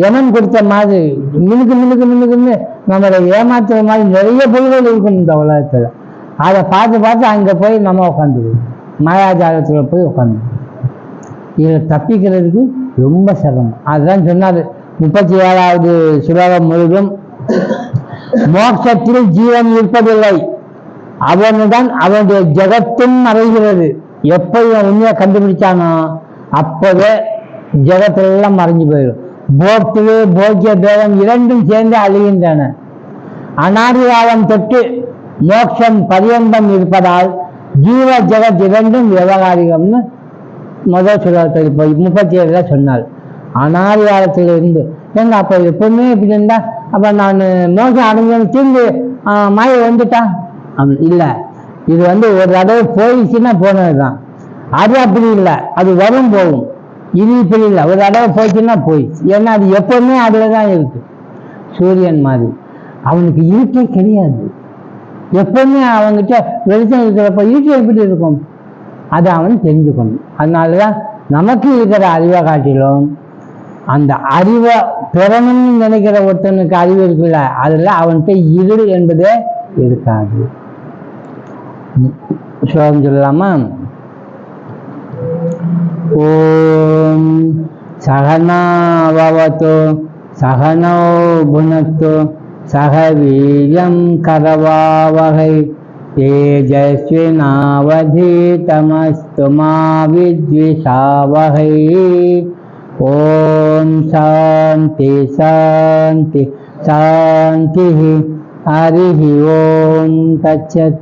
யமன் கொடுத்த மாதிரி மினுக்கு மினுக்கு மினுக்குன்னு நம்மளை ஏமாத்துற மாதிரி நிறைய பொருள்கள் இருக்கும் இந்த உலகத்துல. அதை பார்த்து பார்த்து அங்கே போய் நம்ம உட்காந்துருவோம், மாயாஜாலத்தில் போய் உட்காந்துருவோம். இதில் தப்பிக்கிறதுக்கு ரொம்ப சிரமம். அதுதான் சொன்னாரு 37வது சுலோகம் முழுதும், மோட்சத்தில் ஜீவன் இருப்பதில்லை, அவனுடன் அவனுடைய ஜெகத்தும் மறைகிறது. எப்போ இவன் உண்மையை கண்டுபிடிச்சானோ அப்போவே ஜெகத்திலெல்லாம் மறைஞ்சு போயிடும். போக்திரு போக்கிய பேதம் இரண்டும் சேர்ந்து அழிகின்றன. அனாதிகாலம் தொட்டு மோட்சம் பரியந்தம் இருப்பதால் ஜீவ ஜெகத் இரண்டும் விவகாரிகம்னு முதல் சுலோகத்தில் போய் 37ல சொன்னார். அனாதிகாலத்தில் இருந்து எங்க அப்போ எப்பவுமே இப்படி இருந்தா அப்ப நான் மோட்சம் அடைஞ்சு தீர்ந்து மாய வந்துட்டான் இல்லை. இது ஒரு தடவை போயிடுச்சுன்னா போனதுதான். அது அப்படி இல்லை, அது வரும் போகும். இது இப்படி இல்லை, ஒரு தடவை போயிடுச்சுன்னா போயிடுச்சு. ஏன்னா அது எப்பவுமே அதுலதான் இருக்கு. சூரியன் மாதிரி அவனுக்கு இருக்கே கிடையாது. எப்பவுமே அவன்கிட்ட வெளிச்சம் இருக்கிறப்ப இருட்டு எப்படி இருக்கும், அதை அவன் தெரிஞ்சுக்கணும். அதனாலதான் நமக்கு இருக்கிற அறிவை காட்டிலும் அந்த அறிவை பெறணும்னு நினைக்கிற ஒருத்தனுக்கு அறிவு இருக்குல்ல, அதுல அவன்கிட்ட இருள் என்பதே இருக்காது. ஸ்லோகம் சொல்லலாமா? ஓம் சகனா பவது சகனோ புனக்து சக வீர்யம் கரவாவஹை தேஜஸ்வினாவதீதமஸ்து மா வித்விஷாவஹை. ஓம் சாந்தி சாந்தி சாந்தி. ஹரி ஓம் தத்சத்.